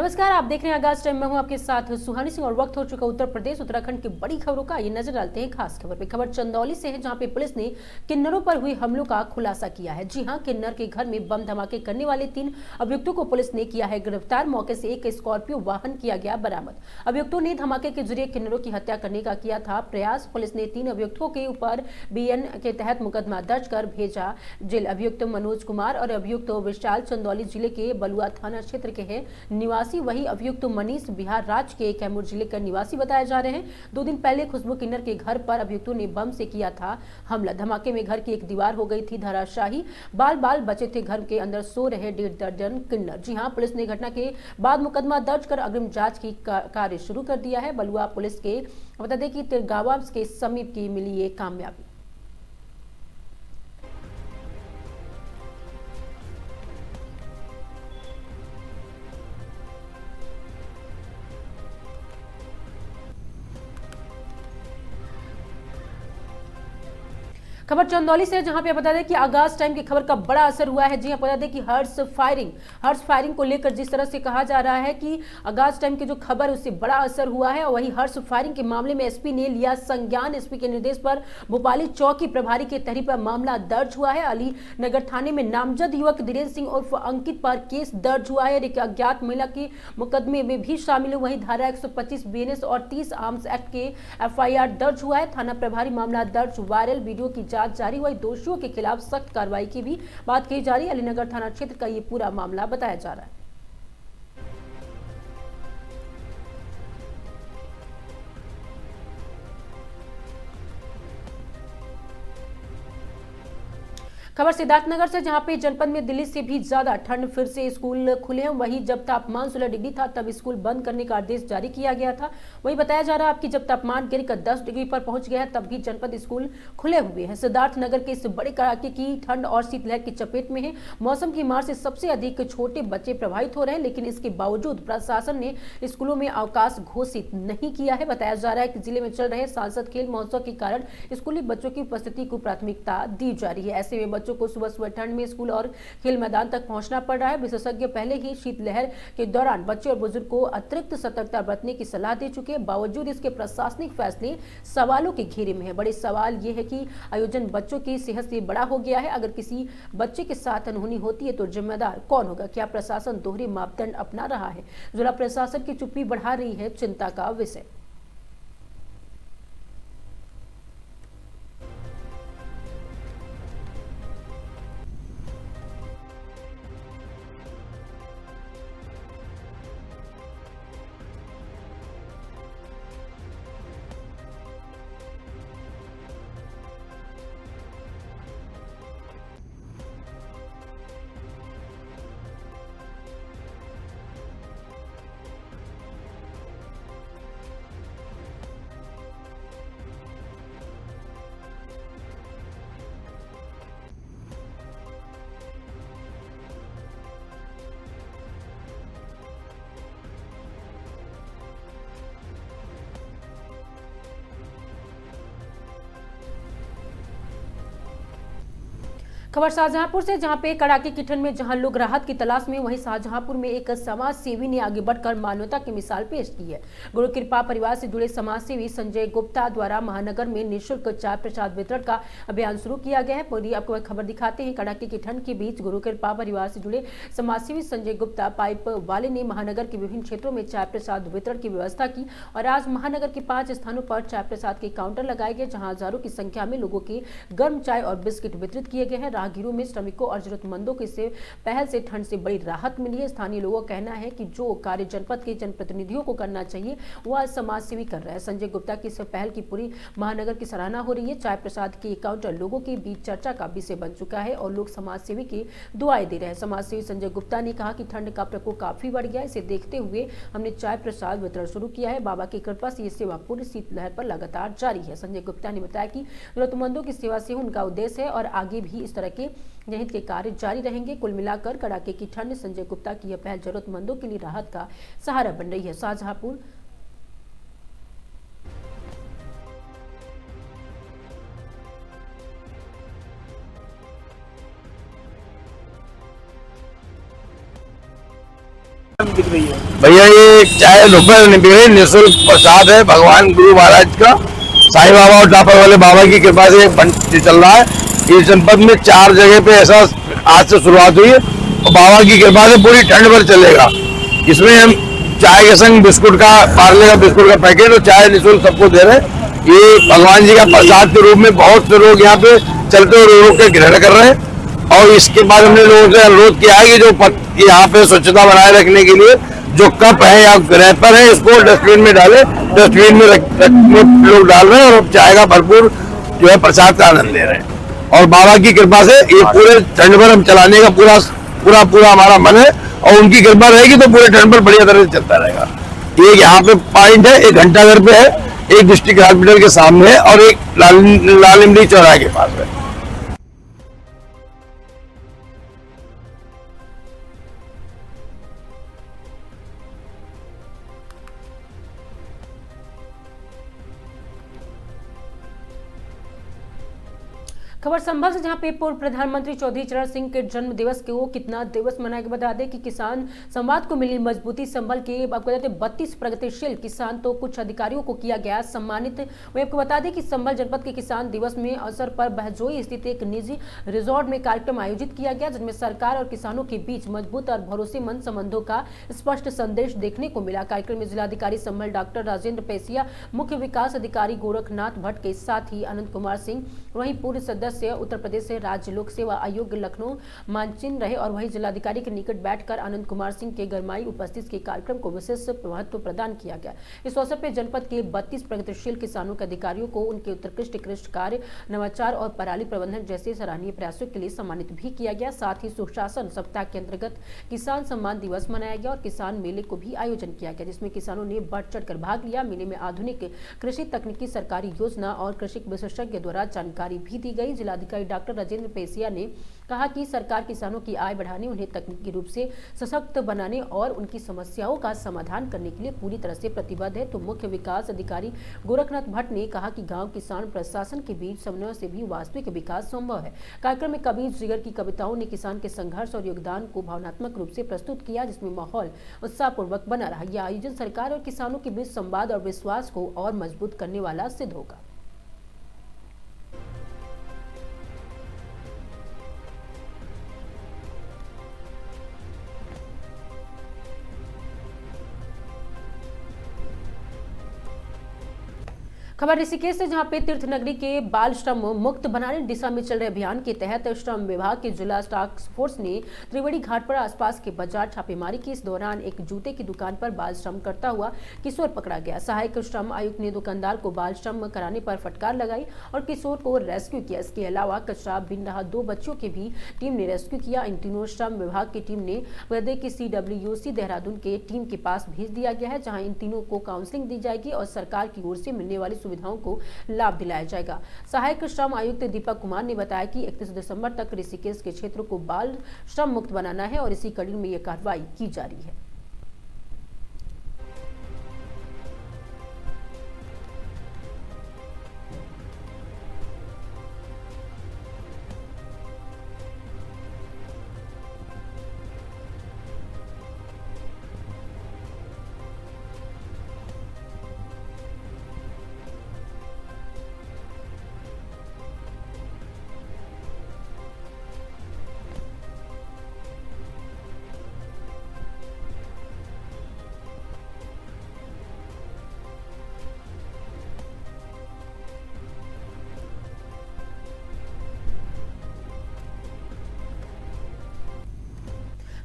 नमस्कार, आप देख रहे हैं आगाज टाइम में हूं आपके साथ सुहानी सिंह और वक्त हो चुका उत्तर प्रदेश उत्तराखंड की बड़ी खबरों का। ये नजर डालते हैं खास खबर पे। खबर चंदौली से है, जहां पे पुलिस ने किन्नरों पर हुए हमलों का खुलासा किया है। जी हां, किन्नर के घर में बम धमाके करने वाले 3 अभियुक्तों को पुलिस ने किया है गिरफ्तार। मौके से एक स्कॉर्पियो वाहन किया गया बरामद। अभियुक्तों ने धमाके के जरिए किन्नरों की हत्या करने का किया था प्रयास। पुलिस ने 3 अभियुक्तों के ऊपर BN के तहत मुकदमा दर्ज कर भेजा जेल। अभियुक्त मनोज कुमार और अभियुक्त विशाल चंदौली जिले के बलुआ थाना क्षेत्र के हैं निवासी। वही अभियुक्त मनीष बिहार राज्य के कैमूर जिले का निवासी बताए जा रहे हैं। 2 दिन पहले खुशबू किन्नर के घर पर अभियुक्तों ने बम से किया था हमला। धमाके में घर की एक दीवार हो गई थी धराशाही। बाल बाल बचे थे घर के अंदर सो रहे 1.5 दर्जन किन्नर। जी हां, पुलिस ने घटना के बाद मुकदमा दर्ज कर अग्रिम जांच की कार्य शुरू कर दिया है। बलुआ पुलिस के बता दें कि तिरगावा के समीप की मिली ये कामयाबी। खबर चंदौली से, जहां पे बता दें कि आगाज टाइम की खबर का बड़ा असर हुआ है। जी हां, बता दें कि हर्ष फायरिंग को लेकर जिस तरह से कहा जा रहा है कि आगाज टाइम की जो खबर उससे बड़ा असर हुआ है। और वही हर्ष फायरिंग के मामले में एसपी ने लिया संज्ञान। एसपी के निर्देश पर भोपाली चौकी प्रभारी के तहरीर पर मामला दर्ज हुआ है। अली नगर थाने में नामजद युवक धीरेन्द्र सिंह उर्फ अंकित पर केस दर्ज हुआ है। एक अज्ञात महिला के मुकदमे में भी शामिल है। वही धारा 125 BNS और 30 आर्म्स एक्ट के FIR दर्ज हुआ है। थाना प्रभारी मामला दर्ज, वायरल वीडियो की जांच जारी। वही दोषियों के खिलाफ सख्त कार्रवाई की भी बात कही जा रही है। अलीनगर थाना क्षेत्र का ये पूरा मामला बताया जा रहा है। खबर सिद्धार्थनगर से, जहां पे जनपद में दिल्ली से भी ज्यादा ठंड, फिर से स्कूल खुले हैं। वहीं जब तापमान 16 डिग्री था तब स्कूल बंद करने का आदेश जारी किया गया था। वहीं बताया जा रहा है कि जब तापमान गिरकर 10 डिग्री पर पहुंच गया है तब भी जनपद स्कूल खुले हुए हैं। सिद्धार्थनगर के इस बड़े कड़ाके की ठंड और शीतलहर की चपेट में है। मौसम की मार से सबसे अधिक छोटे बच्चे प्रभावित हो रहे हैं, लेकिन इसके बावजूद प्रशासन ने स्कूलों में अवकाश घोषित नहीं किया है। बताया जा रहा है कि जिले में चल रहे सांसद खेल महोत्सव के कारण स्कूली बच्चों की उपस्थिति को प्राथमिकता दी जा रही है। ऐसे में बच्चों को सुबह ठंड में स्कूल और खेल मैदान तक पहुंचना पड़ रहा है। विशेषज्ञ पहले ही शीतलहर के दौरान बच्चे और बुजुर्ग को अतिरिक्त सतर्कता बरतने की सलाह दे चुके हैं। बावजूद इसके प्रशासनिक फैसले सवालों के घेरे में है। बड़े सवाल यह है कि आयोजन बच्चों की सेहत से बड़ा हो गया है। अगर किसी बच्चे के साथ अनहोनी होती है तो जिम्मेदार कौन होगा? क्या प्रशासन दोहरे मापदंड अपना रहा है? जिला प्रशासन की चुप्पी बढ़ा रही है चिंता का विषय। खबर शाहजहांपुर से, जहां पे कड़ाके की ठंड में जहां लोग राहत की तलाश में, वहीं शाहजहांपुर में एक समाज सेवी ने आगे बढ़कर मानवता की मिसाल पेश की है। गुरु कृपा परिवार से जुड़े समाज सेवी संजय गुप्ता द्वारा महानगर में निःशुल्क चाय प्रसाद वितरण का अभियान शुरू किया गया है। पूरी आपको खबर दिखाते हैं। कड़ाके की ठंड के बीच गुरु कृपा परिवार से जुड़े समाज सेवी संजय गुप्ता पाइप वाले ने महानगर के विभिन्न क्षेत्रों में चाय प्रसाद वितरण की व्यवस्था की और आज महानगर के 5 स्थानों पर चाय प्रसाद के काउंटर लगाए गए, जहां हजारों की संख्या में लोगों के गर्म चाय और बिस्किट वितरित किए गए हैं। राहगीरों में, श्रमिकों और जरूरतमंदों के से पहल से ठंड से बड़ी राहत मिली है। स्थानीय लोगों का कहना है कि जो कार्य जनपद के जनप्रतिनिधियों को करना चाहिए वह आज समाज सेवी कर रहा है। संजय गुप्ता की इस पहल की पूरी महानगर की सराहना हो रही है। चाय प्रसाद के काउंटर लोगों के बीच चर्चा का विषय बन चुका है और लोग समाज सेवी की दुआएं दे रहे हैं। समाज सेवी संजय गुप्ता ने कहा कि ठंड का प्रकोप काफी बढ़ गया है, इसे देखते हुए हमने चाय प्रसाद वितरण शुरू किया है। बाबा की कृपा से ये सेवा पूरी शीतलहर पर लगातार जारी है। संजय गुप्ता ने बताया कि जरूरतमंदों की सेवा से उनका उद्देश्य है और आगे भी इस तरह के जनहित के कार्य जारी रहेंगे। कुल मिलाकर कड़ाके की ठंड संजय गुप्ता की यह पहल जरूरतमंदों के लिए राहत का सहारा बन रही है। शाहजहांपुर दिख रही है भैया ये चाय दोपहर नहीं बिक रही, निःशुल्क प्रसाद है भगवान गुरु महाराज का, साईं बाबा और टापर वाले बाबा की कृपा से चल रहा है। इस जनपद में 4 जगह पे ऐसा आज से शुरुआत हुई है और बाबा की कृपा से पूरी ठंड भर चलेगा। इसमें हम चाय के संग बिस्कुट का, पार्ले का बिस्कुट का पैकेट और चाय निःशुल्क सबको दे रहे हैं। ये भगवान जी का प्रसाद के रूप में बहुत से लोग यहाँ पे चलते हुए रोड के ग्रहण कर रहे हैं। और इसके बाद हमने लोगों से अनुरोध किया है कि जो यहाँ पे स्वच्छता बनाए रखने के लिए जो कप है या रैपर है इसको डस्टबिन में डाले, डस्टबिन में लोग डाल रहे हैं और चाय का भरपूर जो है प्रसाद का आनंद ले रहे हैं। और बाबा की कृपा से ये पूरे ठंड भर हम चलाने का पूरा हमारा मन है और उनकी कृपा रहेगी तो पूरे ठंड भर बढ़िया तरह से चलता रहेगा। एक यहाँ पे पॉइंट है, एक घंटाघर पे है, एक डिस्ट्रिक्ट हॉस्पिटल के सामने है और एक लाल इमली चौराहे के पास है। खबर संभल से, जहां पे पूर्व प्रधानमंत्री चौधरी चरण सिंह के जन्म दिवस को कितना दिवस मनाया गया। बता दें कि किसान संवाद को मिली मजबूती। संभल के आपको बता दें 32 प्रगतिशील किसान तो कुछ अधिकारियों को किया गया सम्मानित। वही आपको बता दें कि संभल जनपद के किसान दिवस में अवसर पर बहजोई स्थित एक निजी रिजॉर्ट में कार्यक्रम आयोजित किया गया, जिसमें सरकार और किसानों के बीच मजबूत और भरोसेमंद संबंधों का स्पष्ट संदेश देखने को मिला। कार्यक्रम में जिलाधिकारी संभल डॉक्टर राजेंद्र पैसिया, मुख्य विकास अधिकारी गोरखनाथ भट्ट के साथ ही अनंत कुमार सिंह, वहीं पूर्व सदस्य उत्तर प्रदेश से राज्य लोक सेवा आयोग लखनऊ मानचिन रहे और वहीं जिलाधिकारी के निकट बैठकर अनंत कुमार सिंह के गरमाई उपस्थिति के कार्यक्रम को विशेष महत्व प्रदान किया गया। इस अवसर पर जनपद के 32 प्रगतिशील किसानों के अधिकारियों को उनके उत्कृष्ट कृषि कार्य, नवाचार और पराली प्रबंधन जैसे सराहनीय प्रयासों के लिए सम्मानित भी किया गया। साथ ही सुशासन सप्ताह के अंतर्गत किसान सम्मान दिवस मनाया गया और किसान मेले को भी आयोजन किया गया, जिसमें किसानों ने बढ़ चढ़कर भाग लिया। मेले में आधुनिक कृषि तकनीकी, सरकारी योजना और कृषि विशेषज्ञ द्वारा जानकारी भी दी गई। जिलाधिकारी डॉक्टर राजेंद्र पैसिया ने कहा कि सरकार किसानों की आय बढ़ाने, उन्हें तकनीकी रूप से सशक्त बनाने और उनकी समस्याओं का समाधान करने के लिए पूरी तरह से प्रतिबद्ध है। तो मुख्य विकास अधिकारी गोरखनाथ भट्ट ने कहा कि गांव, किसान, प्रशासन के बीच समन्वय से भी वास्तविक विकास संभव है। कार्यक्रम में कबीर जिगर की कविताओं ने किसान के संघर्ष और योगदान को भावनात्मक रूप से प्रस्तुत किया, जिसमें माहौल उत्साहपूर्वक बना रहा। यह आयोजन सरकार और किसानों के बीच संवाद और विश्वास को और मजबूत करने वाला सिद्ध होगा। खबर ऋषिकेश से, जहां पे तीर्थ नगरी के बाल श्रम मुक्त बनाने दिशा में चल रहे अभियान के तहत श्रम विभाग के जिला टास्क फोर्स ने त्रिवेणी घाट पर आसपास के बाजार छापेमारी की। इस दौरान एक जूते की दुकान पर बाल श्रम करता हुआ किशोर पकड़ा गया। सहायक श्रम आयुक्त ने दुकानदार को बाल श्रम कराने पर फटकार लगाई और किशोर को रेस्क्यू किया। इसके अलावा कचरा बिन रहा 2 बच्चों के भी टीम ने रेस्क्यू किया। इन तीनों श्रम विभाग की टीम ने प्रदेश की CWC देहरादून के टीम के पास भेज दिया गया है, जहां इन तीनों को काउंसलिंग दी जाएगी और सरकार की ओर से मिलने वाली सुविधाओं को लाभ दिलाया जाएगा। सहायक श्रम आयुक्त दीपक कुमार ने बताया कि 31 दिसंबर तक ऋषिकेश के क्षेत्र को बाल श्रम मुक्त बनाना है और इसी कड़ी में यह कार्रवाई की जा रही है।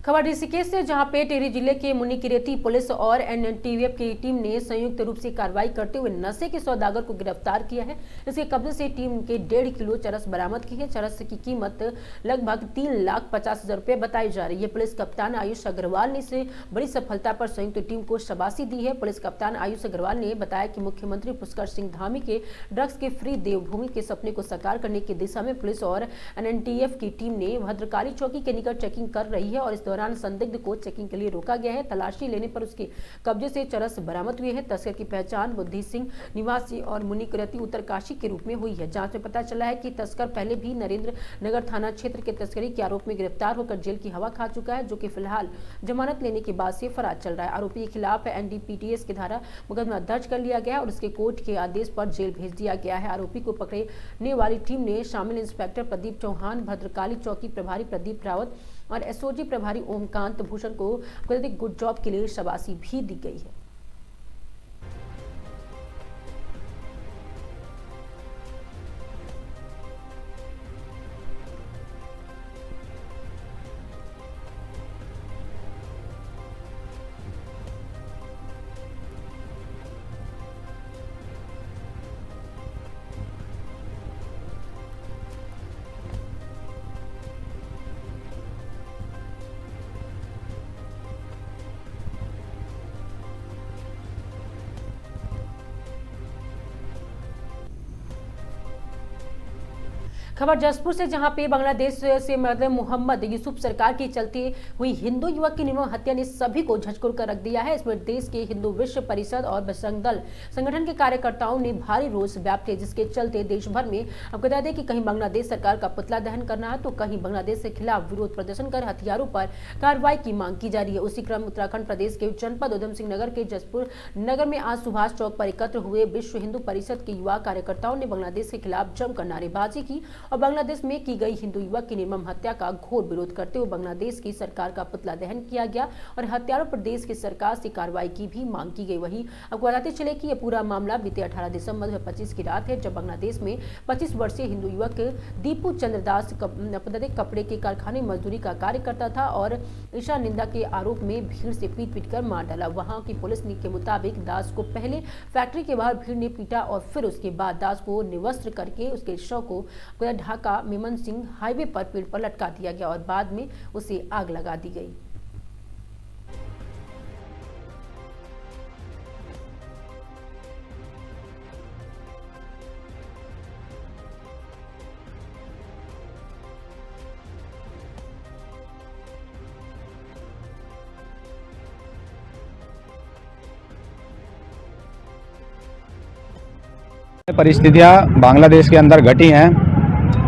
खबर ऋषिकेश से, जहां पे टिहरी जिले के मुनिकिरेती पुलिस और NNTF की टीम ने संयुक्त रूप से कार्रवाई करते हुए नशे के सौदागर को गिरफ्तार किया है। इसके कब्जे से टीम के 1.5 किलो चरस बरामद की है। चरस की कीमत लगभग 3,50,000 रुपए बताई जा रही है। पुलिस कप्तान आयुष अग्रवाल ने इसे बड़ी सफलता पर संयुक्त टीम को शाबाशी दी है। पुलिस कप्तान आयुष अग्रवाल ने बताया कि मुख्यमंत्री पुष्कर सिंह धामी के ड्रग्स के फ्री देवभूमि के सपने को साकार करने की दिशा में पुलिस और NNTF की टीम ने भद्रकाली चौकी के निकट चेकिंग कर रही है और इस दौरान संदिग्ध को चेकिंग के लिए रोका गया है। तलाशी लेने पर उसके कब्जे से चरस बरामद हुए हैं। तस्कर की पहचान बुद्धि सिंह निवासी और मुनिकृति उत्तरकाशी के रूप में हुई है। जांच में पता चला है कि तस्कर पहले भी नरेंद्र नगर थाना क्षेत्र के तस्करी के आरोप में गिरफ्तार होकर जेल की हवा खा चुका है, जो कि फिलहाल जमानत लेने के बाद से फरार चल रहा है। आरोपी के खिलाफ NDPTS की धारा मुकदमा दर्ज कर लिया गया और उसके कोर्ट के आदेश पर जेल भेज दिया गया है। आरोपी को पकड़ने वाली टीम ने शामिल इंस्पेक्टर प्रदीप चौहान, भद्रकाली चौकी प्रभारी प्रदीप रावत और SOG प्रभारी ओमकांत भूषण को गुड जॉब के लिए शाबाशी भी दी गई है। खबर जसपुर से, जहां पे बांग्लादेश से मोहम्मद यूसुफ सरकार की चलती हुई हिंदू युवक की निर्मम हत्या ने सभी को झंझोर कर रख दिया है। इसमें देश के हिंदू विश्व परिषद और बजरंग दल संगठन के कार्यकर्ताओं ने भारी रोष व्याप्त किया, जिसके चलते देश भर में आपको बता दें कि कहीं बांग्लादेश सरकार का पुतला दहन करना है तो कहीं बांग्लादेश के खिलाफ विरोध प्रदर्शन कर हथियारों पर कार्रवाई की मांग की जा रही है। उसी क्रम उत्तराखंड प्रदेश के जनपद उधम सिंह नगर के जसपुर नगर में आज सुभाष चौक पर एकत्र हुए विश्व हिंदू परिषद के युवा कार्यकर्ताओं ने बांग्लादेश के खिलाफ जमकर नारेबाजी की और बांग्लादेश में की गई हिंदू युवक की निर्मम हत्या का घोर विरोध करते हुए बांग्लादेश की सरकार का पुतला दहन किया गया और हत्यारों पर देश की सरकार से कार्रवाई की भी मांग की गई। वहीं आपको बताते चले कि यह पूरा मामला बीते 18 दिसंबर 2025 की रात है, जब बांग्लादेश में 25 वर्षीय हिंदू युवक दीपू चंद्रदास कपड़े के कारखाने मजदूरी का कार्य करता था और ईशा निंदा के आरोप में भीड़ से पीट कर मार डाला। वहां की पुलिस के मुताबिक दास को पहले फैक्ट्री के बाहर भीड़ ने पीटा और फिर उसके बाद दास को निवस्त्र करके उसके शव को ढाका मेमन सिंह हाईवे पर पेड़ पर लटका दिया गया और बाद में उसे आग लगा दी गई। परिस्थितियां बांग्लादेश के अंदर घटी हैं,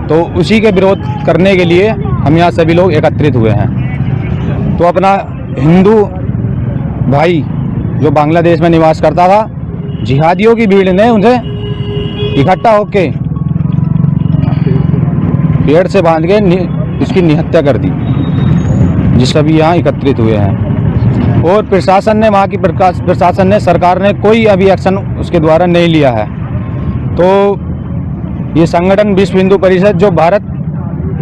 तो उसी के विरोध करने के लिए हम यहाँ सभी लोग एकत्रित हुए हैं। तो अपना हिंदू भाई जो बांग्लादेश में निवास करता था, जिहादियों की भीड़ ने उन्हें इकट्ठा होकर पेड़ से बांध के इसकी निहत्या कर दी, जिस सभी यहाँ एकत्रित हुए हैं। और प्रशासन ने, वहाँ की प्रशासन ने, सरकार ने कोई अभी एक्शन उसके द्वारा नहीं लिया है। तो ये संगठन विश्व हिंदू परिषद जो भारत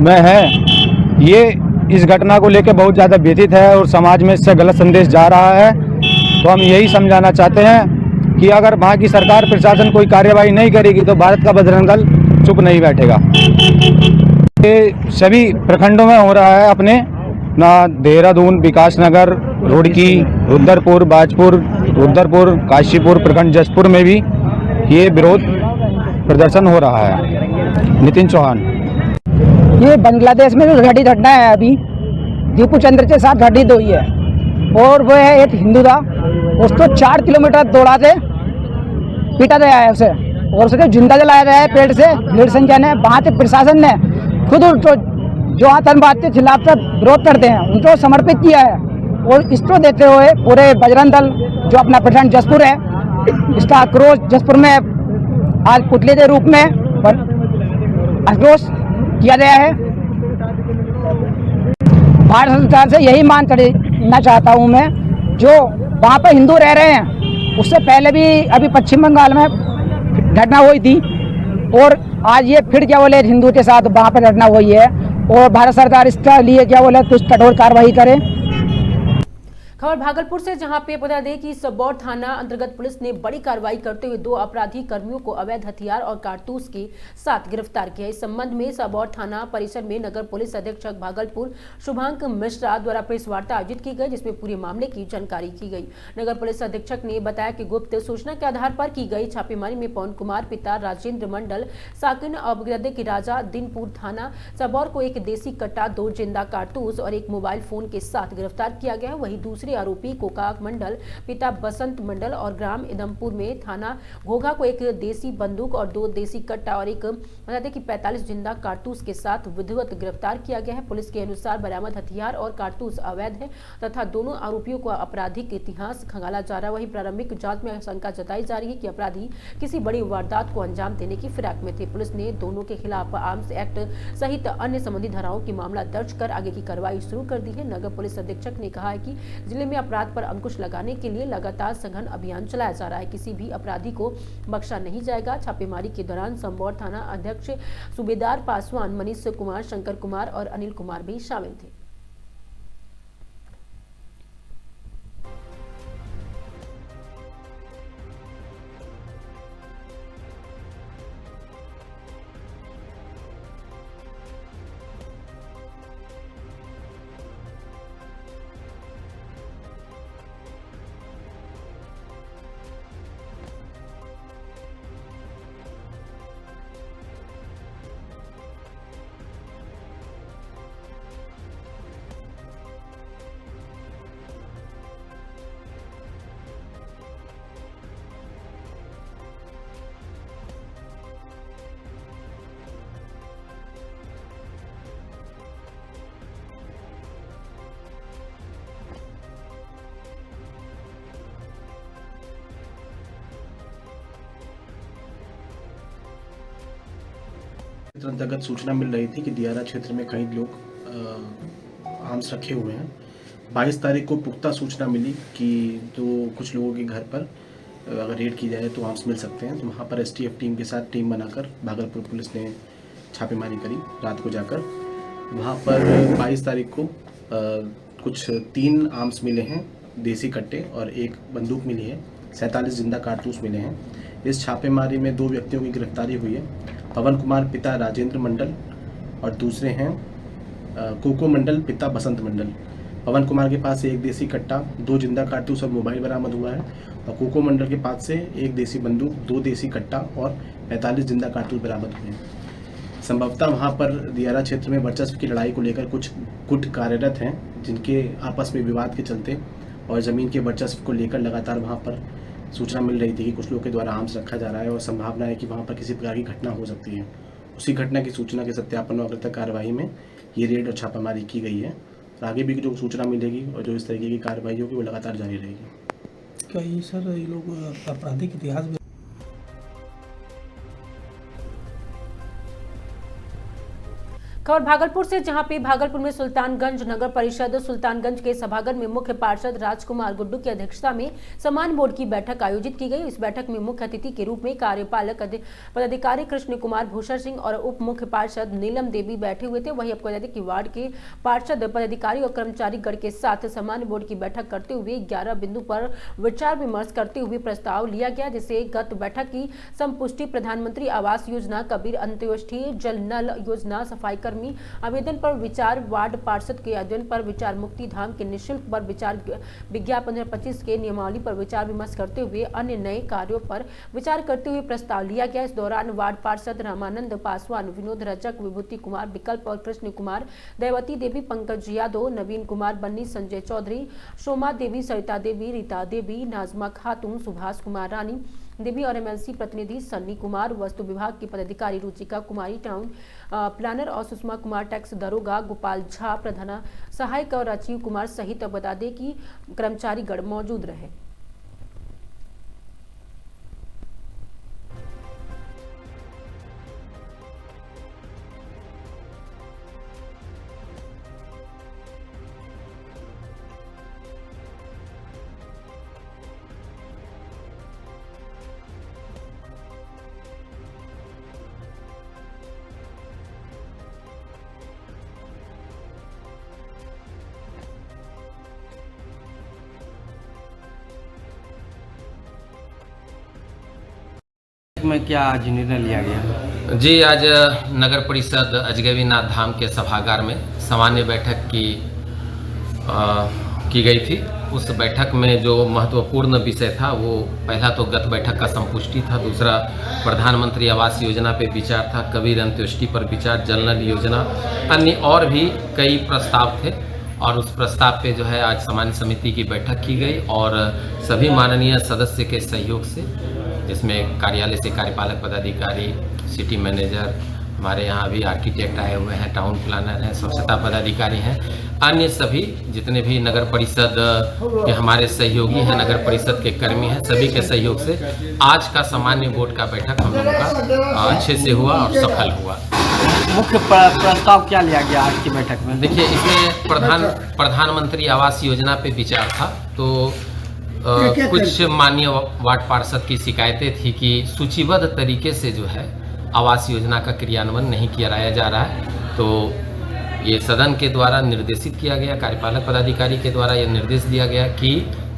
में है, ये इस घटना को लेकर बहुत ज़्यादा व्यथित है और समाज में इससे गलत संदेश जा रहा है। तो हम यही समझाना चाहते हैं कि अगर वहाँ की सरकार प्रशासन कोई कार्यवाही नहीं करेगी तो भारत का बजरंग दल चुप नहीं बैठेगा। ये सभी प्रखंडों में हो रहा है, अपने ना देहरादून, विकासनगर, रुड़की, रुद्रपुर, बाजपुर, रुद्रपुर, काशीपुर प्रखंड जसपुर में भी ये विरोध प्रदर्शन हो रहा है। नितिन चौहान। ये बांग्लादेश में जो घटी घटना है, अभी दीपू चंद्र के साथ घटित हुई है और वो है एक हिंदू था, उसको 4 किलोमीटर दौड़ाते पीटा गया है उसे और उसको जिंदा जलाया गया है पेड़ से। भीड़ संख्या ने, वहाँ के प्रशासन ने खुद उसको जो आतंकवाद के खिलाफ विरोध करते हैं उनको समर्पित किया है। और इसको देखते हुए पूरे बजरंग दल जो अपना प्रखंड जसपुर है, इसका आक्रोश जसपुर में आज पुतले के रूप में आक्रोश किया गया है। भारत सरकार से यही मांग करना चाहता हूं मैं, जो वहाँ पर हिंदू रह रहे हैं, उससे पहले भी अभी पश्चिम बंगाल में घटना हुई थी और आज ये फिर क्या बोले हिंदू के साथ वहाँ पर घटना हुई है और भारत सरकार इसका लिए क्या बोले कुछ कठोर कार्रवाई करे। खबर भागलपुर से, जहां पे बता दें कि सबौर थाना अंतर्गत पुलिस ने बड़ी कार्रवाई करते हुए 2 अपराधी कर्मियों को अवैध हथियार और कारतूस के साथ गिरफ्तार किया। इस संबंध में सबौर थाना परिसर में नगर पुलिस अधीक्षक भागलपुर शुभांक मिश्रा द्वारा प्रेस वार्ता आयोजित की गई, जिसमें पूरे मामले की जानकारी की गई। नगर पुलिस अधीक्षक ने बताया कि गुप्त सूचना के आधार पर की गई छापेमारी में पवन कुमार पिता राजेंद्र मंडल साकिन और की राजा दिनपुर थाना सबौर को एक देसी कट्टा, 2 जिंदा कारतूस और एक मोबाइल फोन के साथ गिरफ्तार किया गया। वहीं दूसरे आरोपी कोकाक मंडल पिता बसंत मंडल और ग्राम इदमपुर में थाना घोघा को एक देसी बंदूक और 2 देसी कट्टा और एक बताते कि 45 जिंदा कारतूस के साथ विधिवत गिरफ्तार किया गया है। पुलिस के अनुसार बरामद हथियार और कारतूस अवैध है तथा दोनों आरोपियों को आपराधिक इतिहास खंगाला जा रहा है। वहीं प्रारंभिक जांच में आशंका जताई जा रही है कि अपराधी किसी बड़ी वारदात को अंजाम देने की फिराक में थे। पुलिस ने दोनों के खिलाफ आर्म्स एक्ट सहित अन्य संबंधी धाराओं की मामला दर्ज कर आगे की कार्रवाई शुरू कर दी है। नगर पुलिस अधीक्षक ने कहा है कि जिले में अपराध पर अंकुश लगाने के लिए लगातार सघन अभियान चलाया जा रहा है। किसी भी अपराधी को बख्शा नहीं जाएगा। छापेमारी के दौरान संबौर थाना अध्यक्ष सूबेदार पासवान, मनीष कुमार, शंकर कुमार और अनिल कुमार भी शामिल थे। अंतर्गत सूचना मिल रही थी कि दियारा क्षेत्र में कई लोग आर्म्स रखे हुए हैं। 22 तारीख को पुख्ता सूचना मिली कि कुछ लोगों के घर पर अगर रेड की जाए तो आर्म्स मिल सकते हैं, तो वहाँ पर एसटीएफ टीम के साथ टीम बनाकर भागलपुर पुलिस ने छापेमारी करी रात को जाकर। वहाँ पर 22 तारीख को कुछ 3 आर्म्स मिले हैं, देसी कट्टे, और 1 बंदूक मिली है। 47 जिंदा कारतूस मिले हैं। इस छापेमारी में 2 व्यक्तियों की गिरफ्तारी हुई है। पवन कुमार पिता राजेंद्र मंडल और दूसरे हैं कोको मंडल पिता बसंत मंडल। पवन कुमार के पास से 1 देसी कट्टा, 2 जिंदा कारतूस और मोबाइल बरामद हुआ है, और कोको मंडल के पास से 1 देसी बंदूक, 2 देसी कट्टा और 45 जिंदा कारतूस बरामद हुए हैं। संभवतः वहाँ पर दियारा क्षेत्र में वर्चस्व की लड़ाई को लेकर कुछ गुट कार्यरत हैं, जिनके आपस में विवाद के चलते और ज़मीन के वर्चस्व को लेकर लगातार वहाँ पर सूचना मिल रही थी कि कुछ लोगों के द्वारा आर्म्स रखा जा रहा है और संभावना है कि वहाँ पर किसी प्रकार की घटना हो सकती है। उसी घटना की सूचना के सत्यापन और अग्रता कार्रवाई में ये रेड और छापामारी की गई है, और आगे भी जो सूचना मिलेगी और जो इस तरीके की कार्रवाई होगी वो लगातार जारी रहेगी। क्या ये सर ये लोग आपराधिक इतिहास में खबर भागलपुर से, जहां पे भागलपुर में सुल्तानगंज नगर परिषद सुल्तानगंज के सभागार में मुख्य पार्षद राजकुमार गुड्डू की अध्यक्षता में सम्मान बोर्ड की बैठक आयोजित की गई। इस बैठक में मुख्य अतिथि के रूप में कार्यपालक पदाधिकारी कृष्ण कुमार भूषण सिंह और उप मुख्य पार्षद नीलम देवी बैठे हुए थे। वहीं आपको बता दें कि वार्ड के पार्षद पदाधिकारी और कर्मचारी गण के साथ सम्मान बोर्ड की बैठक करते हुए 11 बिंदु पर विचार विमर्श करते हुए प्रस्ताव लिया गया, जिसे गत बैठक की संपुष्टि प्रधानमंत्री आवास योजना, कबीर अंत्योष्ठी जल नल योजना, सफाई कर्मी आवेदन पर विचार, वार्ड पार्षद के आवेदन पर विचार, मुक्ति धाम के निःशुल्क पर विचार, विज्ञापन 2025 के नियमावली पर विचार विमर्श करते हुए अन्य नए कार्यों पर विचार करते हुए प्रस्ताव लिया गया। इस दौरान वार्ड पार्षद रामानंद पासवान, विनोद रजक, विभूति कुमार विकल्प और कृष्ण कुमार, दैवती देवी, पंकज यादव, नवीन कुमार बन्नी, संजय चौधरी, शोमा देवी, सरिता देवी, रीता देवी, नाजमा खातून, सुभाष कुमार रानी देवी और एमएलसी प्रतिनिधि सन्नी कुमार, वस्तु विभाग की पदाधिकारी रुचिका कुमारी, टाउन प्लानर और सुषमा कुमार, टैक्स दरोगा गोपाल झा, प्रधान सहायक और राजीव कुमार सहित बता दें कि कर्मचारी गण मौजूद रहे। में क्या आज निर्णय लिया गया? जी, आज नगर परिषद अजगैबीनाथ धाम के सभागार में सामान्य बैठक की गई थी। उस बैठक में जो महत्वपूर्ण विषय था वो पहला तो गत बैठक का संपुष्टि था, दूसरा प्रधानमंत्री आवास योजना पे विचार था, कबीर अंत्येष्टि पर विचार, जल नल योजना, अन्य और भी कई प्रस्ताव थे। और उस प्रस्ताव पे जो है आज सामान्य समिति की बैठक की गई और सभी माननीय सदस्य के सहयोग से, जिसमें कार्यालय से कार्यपालक पदाधिकारी, सिटी मैनेजर, हमारे यहाँ अभी आर्किटेक्ट आए हुए हैं, टाउन प्लानर हैं, स्वच्छता पदाधिकारी हैं, अन्य सभी जितने भी नगर परिषद के हमारे सहयोगी हैं, नगर परिषद के कर्मी हैं, सभी के सहयोग से आज का सामान्य बोर्ड का बैठक हम लोगों का अच्छे से हुआ और सफल हुआ। मुख्य प्रस्ताव क्या लिया गया आज की बैठक में? देखिए, इसमें प्रधानमंत्री आवास योजना पे विचार था। तो कुछ माननीय वार्ड पार्षद की शिकायतें थी कि सूचीबद्ध तरीके से जो है आवास योजना का क्रियान्वयन नहीं किया जा रहा है। तो ये सदन के द्वारा निर्देशित किया गया, कार्यपालक पदाधिकारी के द्वारा ये निर्देश दिया गया कि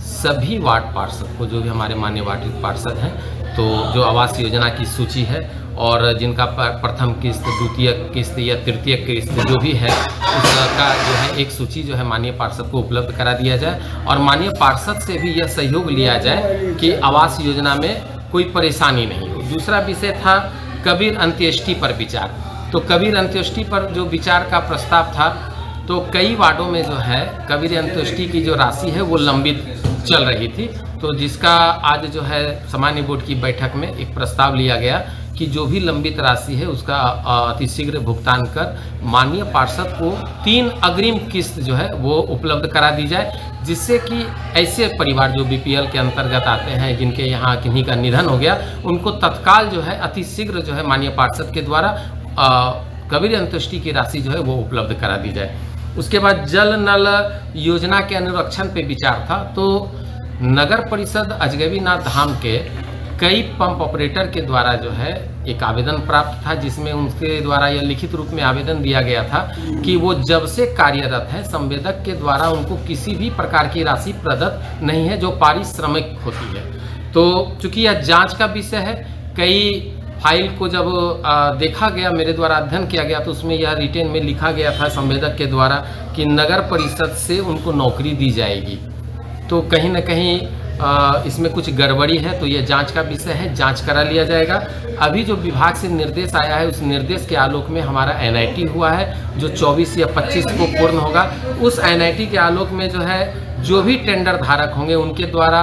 सभी वार्ड पार्षद को, जो भी हमारे माननीय वार्ड पार्षद हैं, तो जो आवास योजना की सूची है और जिनका प्रथम किस्त, द्वितीय किस्त या तृतीय किस्त जो भी है, उसका जो है एक सूची जो है माननीय पार्षद को उपलब्ध करा दिया जाए और माननीय पार्षद से भी यह सहयोग लिया जाए कि आवास योजना में कोई परेशानी नहीं हो। दूसरा विषय था कबीर अंत्येष्टि पर विचार। तो कबीर अंत्येष्टि पर जो विचार का प्रस्ताव था, तो कई वार्डों में जो है कबीर अंत्येष्टि की जो राशि है वो लंबित चल रही थी। तो जिसका आज जो है सामान्य बोर्ड की बैठक में एक प्रस्ताव लिया गया कि जो भी लंबित राशि है उसका अतिशीघ्र भुगतान कर माननीय पार्षद को 3 अग्रिम किस्त जो है वो उपलब्ध करा दी जाए, जिससे कि ऐसे परिवार जो बीपीएल के अंतर्गत आते हैं, जिनके यहाँ किन्हीं का निधन हो गया, उनको तत्काल जो है अतिशीघ्र जो है माननीय पार्षद के द्वारा कबीर अंत्येष्टि की राशि जो है वो उपलब्ध करा दी जाए। उसके बाद जल नल योजना के अनुरक्षण पे विचार था। तो नगर परिषद अजगैबीनाथ धाम के कई पंप ऑपरेटर के द्वारा जो है एक आवेदन प्राप्त था, जिसमें उनके द्वारा यह लिखित रूप में आवेदन दिया गया था कि वो जब से कार्यरत है संवेदक के द्वारा उनको किसी भी प्रकार की राशि प्रदत्त नहीं है जो पारिश्रमिक होती है। तो चूंकि यह जांच का विषय है, कई फाइल को जब देखा गया, मेरे द्वारा अध्ययन किया गया, तो उसमें यह रिटेन में लिखा गया था संवेदक के द्वारा कि नगर परिषद से उनको नौकरी दी जाएगी। तो कहीं ना कहीं इसमें कुछ गड़बड़ी है, तो यह जांच का विषय है, जांच करा लिया जाएगा। अभी जो विभाग से निर्देश आया है, उस निर्देश के आलोक में हमारा एनआईटी हुआ है जो 24 या 25 को पूर्ण होगा। उस एनआईटी के आलोक में जो है जो भी टेंडर धारक होंगे उनके द्वारा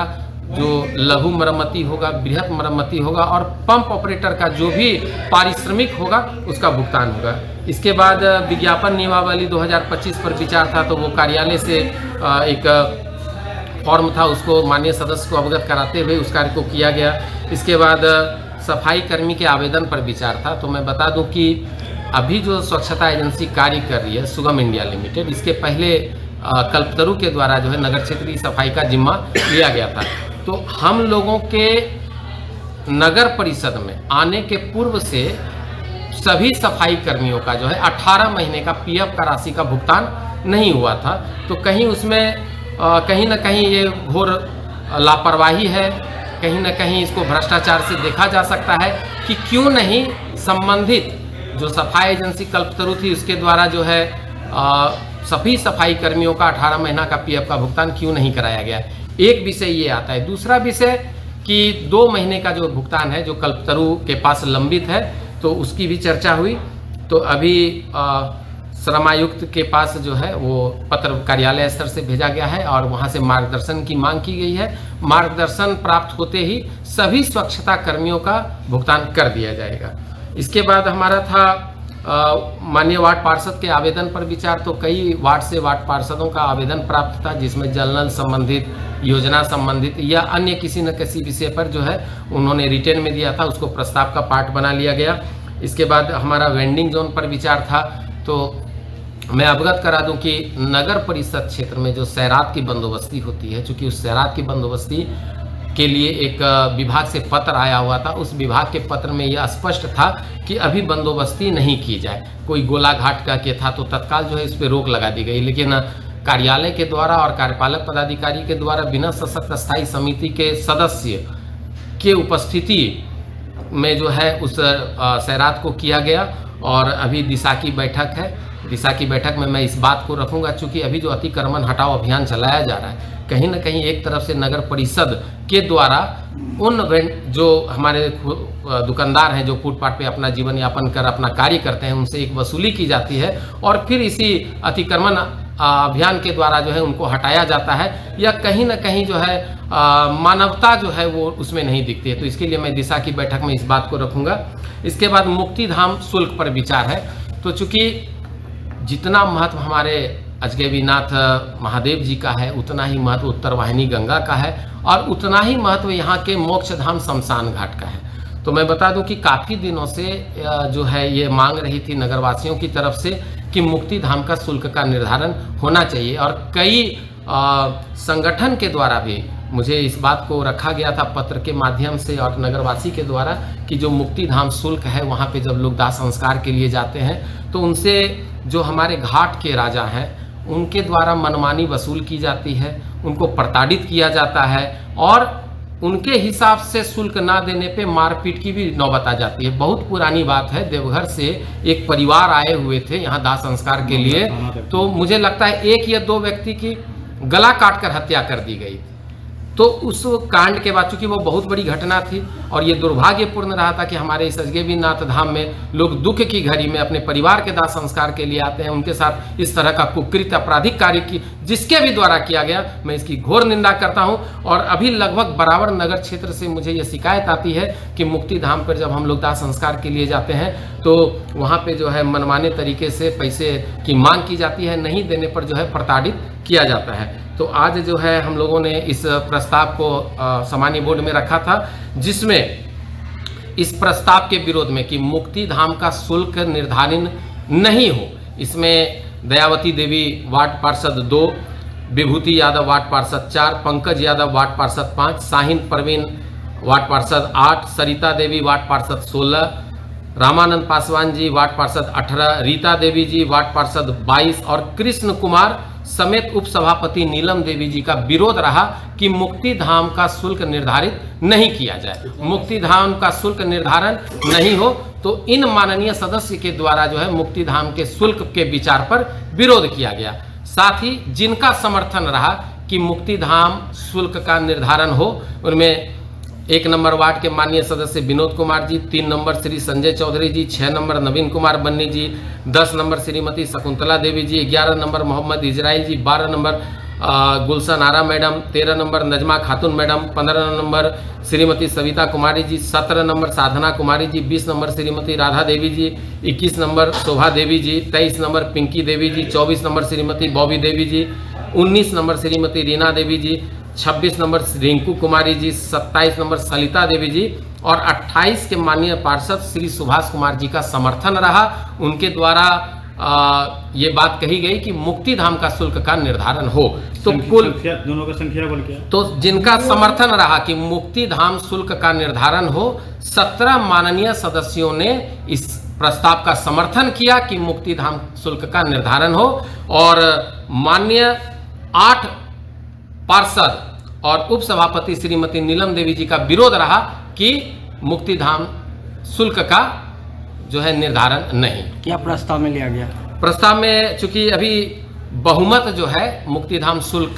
जो लघु मरम्मती होगा, बृहत मरम्मती होगा और पंप ऑपरेटर का जो भी पारिश्रमिक होगा उसका भुगतान होगा। इसके बाद विज्ञापन नियमावली 2025 पर विचार था, तो वो कार्यालय से एक फॉर्म था, उसको माननीय सदस्य को अवगत कराते हुए उस कार्य को किया गया। इसके बाद सफाई कर्मी के आवेदन पर विचार था। तो मैं बता दूं कि अभी जो स्वच्छता एजेंसी कार्य कर रही है सुगम इंडिया लिमिटेड, इसके पहले कल्पतरू के द्वारा जो है नगर क्षेत्रीय सफाई का जिम्मा लिया गया था। तो हम लोगों के नगर परिषद में आने के पूर्व से सभी सफाई कर्मियों का जो है 18 महीने का पीएफ का राशि का भुगतान नहीं हुआ था। तो कहीं उसमें कहीं ना कहीं ये घोर लापरवाही है, कहीं ना कहीं इसको भ्रष्टाचार से देखा जा सकता है कि क्यों नहीं संबंधित जो सफाई एजेंसी कल्पतरू थी उसके द्वारा जो है सभी सफाई कर्मियों का 18 महीना का पीएफ का भुगतान क्यों नहीं कराया गया। एक विषय ये आता है। दूसरा विषय कि 2 महीने का जो भुगतान है जो कल्पतरू के पास लंबित है, तो उसकी भी चर्चा हुई। तो अभी श्रम आयुक्त के पास जो है वो पत्र कार्यालय स्तर से भेजा गया है और वहां से मार्गदर्शन की मांग की गई है। मार्गदर्शन प्राप्त होते ही सभी स्वच्छता कर्मियों का भुगतान कर दिया जाएगा। इसके बाद हमारा था माननीय वार्ड पार्षद के आवेदन पर विचार। तो कई वार्ड से वार्ड पार्षदों का आवेदन प्राप्त था, जिसमें जल नल संबंधित, योजना संबंधित या अन्य किसी न किसी विषय पर जो है उन्होंने रिटेन में दिया था, उसको प्रस्ताव का पार्ट बना लिया गया। इसके बाद हमारा वेंडिंग जोन पर विचार था। तो मैं अवगत करा दूं कि नगर परिषद क्षेत्र में जो सैरात की बंदोबस्ती होती है, चूंकि उस सैरात की बंदोबस्ती के लिए एक विभाग से पत्र आया हुआ था, उस विभाग के पत्र में यह स्पष्ट था कि अभी बंदोबस्ती नहीं की जाए। कोई गोलाघाट का के था तो तत्काल जो है इस पर रोक लगा दी गई, लेकिन कार्यालय के द्वारा और कार्यपालक पदाधिकारी के द्वारा बिना सशक्त स्थायी समिति के सदस्य के उपस्थिति में जो है उस सैरात को किया गया। और अभी दिशा की बैठक है। दिशा की बैठक में मैं इस बात को रखूंगा, चूंकि अभी जो अतिक्रमण हटाओ अभियान चलाया जा रहा है, कहीं ना कहीं एक तरफ से नगर परिषद के द्वारा उन जो हमारे दुकानदार हैं जो फुटपाथ पे अपना जीवन यापन कर अपना कार्य करते हैं, उनसे एक वसूली की जाती है और फिर इसी अतिक्रमण अभियान के द्वारा जो है उनको हटाया जाता है, या कहीं ना कहीं जो है मानवता जो है वो उसमें नहीं दिखती है। तो इसके लिए मैं दिशा की बैठक में इस बात को रखूंगा। इसके बाद मुक्तिधाम शुल्क पर विचार है। तो चूंकि जितना महत्व हमारे अजगैबीनाथ महादेव जी का है, उतना ही महत्व उत्तर वाहिनी गंगा का है और उतना ही महत्व यहाँ के मोक्षधाम शमशान घाट का है। तो मैं बता दूं कि काफ़ी दिनों से जो है ये मांग रही थी नगरवासियों की तरफ से कि मुक्तिधाम का शुल्क का निर्धारण होना चाहिए, और कई संगठन के द्वारा भी मुझे इस बात को रखा गया था पत्र के माध्यम से और नगरवासी के द्वारा कि जो मुक्तिधाम शुल्क है वहाँ पे जब लोग दाह संस्कार के लिए जाते हैं तो उनसे जो हमारे घाट के राजा हैं उनके द्वारा मनमानी वसूल की जाती है, उनको प्रताड़ित किया जाता है और उनके हिसाब से शुल्क ना देने पे मारपीट की भी नौबत आ जाती है। बहुत पुरानी बात है, देवघर से एक परिवार आए हुए थे यहाँ दाह संस्कार के लिए, तो मुझे लगता है 1 या 2 व्यक्ति की गला काटकर हत्या कर दी गई। तो उस कांड के बाद चूंकि वो बहुत बड़ी घटना थी और ये दुर्भाग्यपूर्ण रहा था कि हमारे इस अजगैबीनाथ धाम में लोग दुख की घड़ी में अपने परिवार के दाह संस्कार के लिए आते हैं, उनके साथ इस तरह का कुकृत्य आपराधिक कार्य की जिसके भी द्वारा किया गया, मैं इसकी घोर निंदा करता हूं। और अभी लगभग बराबर नगर क्षेत्र से मुझे ये शिकायत आती है कि मुक्तिधाम पर जब हम लोग दाह संस्कार के लिए जाते हैं तो वहाँ पे जो है मनमाने तरीके से पैसे की मांग की जाती है, नहीं देने पर जो है प्रताड़ित किया जाता है। तो आज जो है हम लोगों ने इस प्रस्ताव को सामान्य बोर्ड में रखा था, जिसमें इस प्रस्ताव के विरोध में कि मुक्तिधाम का शुल्क निर्धारित नहीं हो, इसमें दयावती देवी वार्ड पार्षद 2, विभूति यादव वार्ड पार्षद 4, पंकज यादव वार्ड पार्षद 5, शाहीन परवीन वार्ड पार्षद 8, सरिता देवी वार्ड पार्षद 16, रामानंद पासवान जी वार्ड पार्षद 18, रीता देवी जी वार्ड पार्षद 22 और कृष्ण कुमार समेत उपसभापति नीलम देवी जी का विरोध रहा कि मुक्तिधाम का शुल्क निर्धारित नहीं किया जाए। मुक्तिधाम का शुल्क निर्धारण नहीं हो तो इन माननीय सदस्य के द्वारा जो है मुक्तिधाम के शुल्क के विचार पर विरोध किया गया। साथ ही जिनका समर्थन रहा कि मुक्तिधाम शुल्क का निर्धारण हो, उनमें 1 नंबर वार्ड के माननीय सदस्य विनोद कुमार जी, 3 नंबर श्री संजय चौधरी जी, 6 नंबर नवीन कुमार बन्नी जी, 10 नंबर श्रीमती शकुंतला देवी जी, 11 नंबर मोहम्मद इजराइल जी, 12 नंबर गुलशन आरा मैडम, 13 नंबर नजमा खातून madam, 15 number Shrimati Savita Kumari ji, 17 number साधना कुमारी जी, 20 नंबर श्रीमती राधा देवी जी, 21 नंबर शोभा देवी जी, 23 नंबर पिंकी देवी जी, 24 नंबर श्रीमती बॉबी देवी जी, 19 नंबर श्रीमती रीना देवी जी, 26 नंबर रिंकू कुमारी जी, 27 नंबर सलिता देवी जी और 28 के माननीय पार्षद श्री सुभाष कुमार जी का समर्थन रहा। उनके द्वारा ये बात कही गई कि मुक्तिधाम का शुल्क का निर्धारण हो। तो कुल दोनों का संख्या बल क्या? तो जिनका समर्थन रहा कि मुक्तिधाम शुल्क का निर्धारण हो, 17 माननीय सदस्यों ने इस प्रस्ताव का समर्थन किया कि मुक्तिधाम शुल्क का निर्धारण हो और माननीय 8 पार्षद और उपसभापति श्रीमती नीलम देवी जी का विरोध रहा कि मुक्तिधाम शुल्क का जो है निर्धारण नहीं। क्या प्रस्ताव में लिया गया? प्रस्ताव में चूंकि अभी बहुमत जो है मुक्तिधाम शुल्क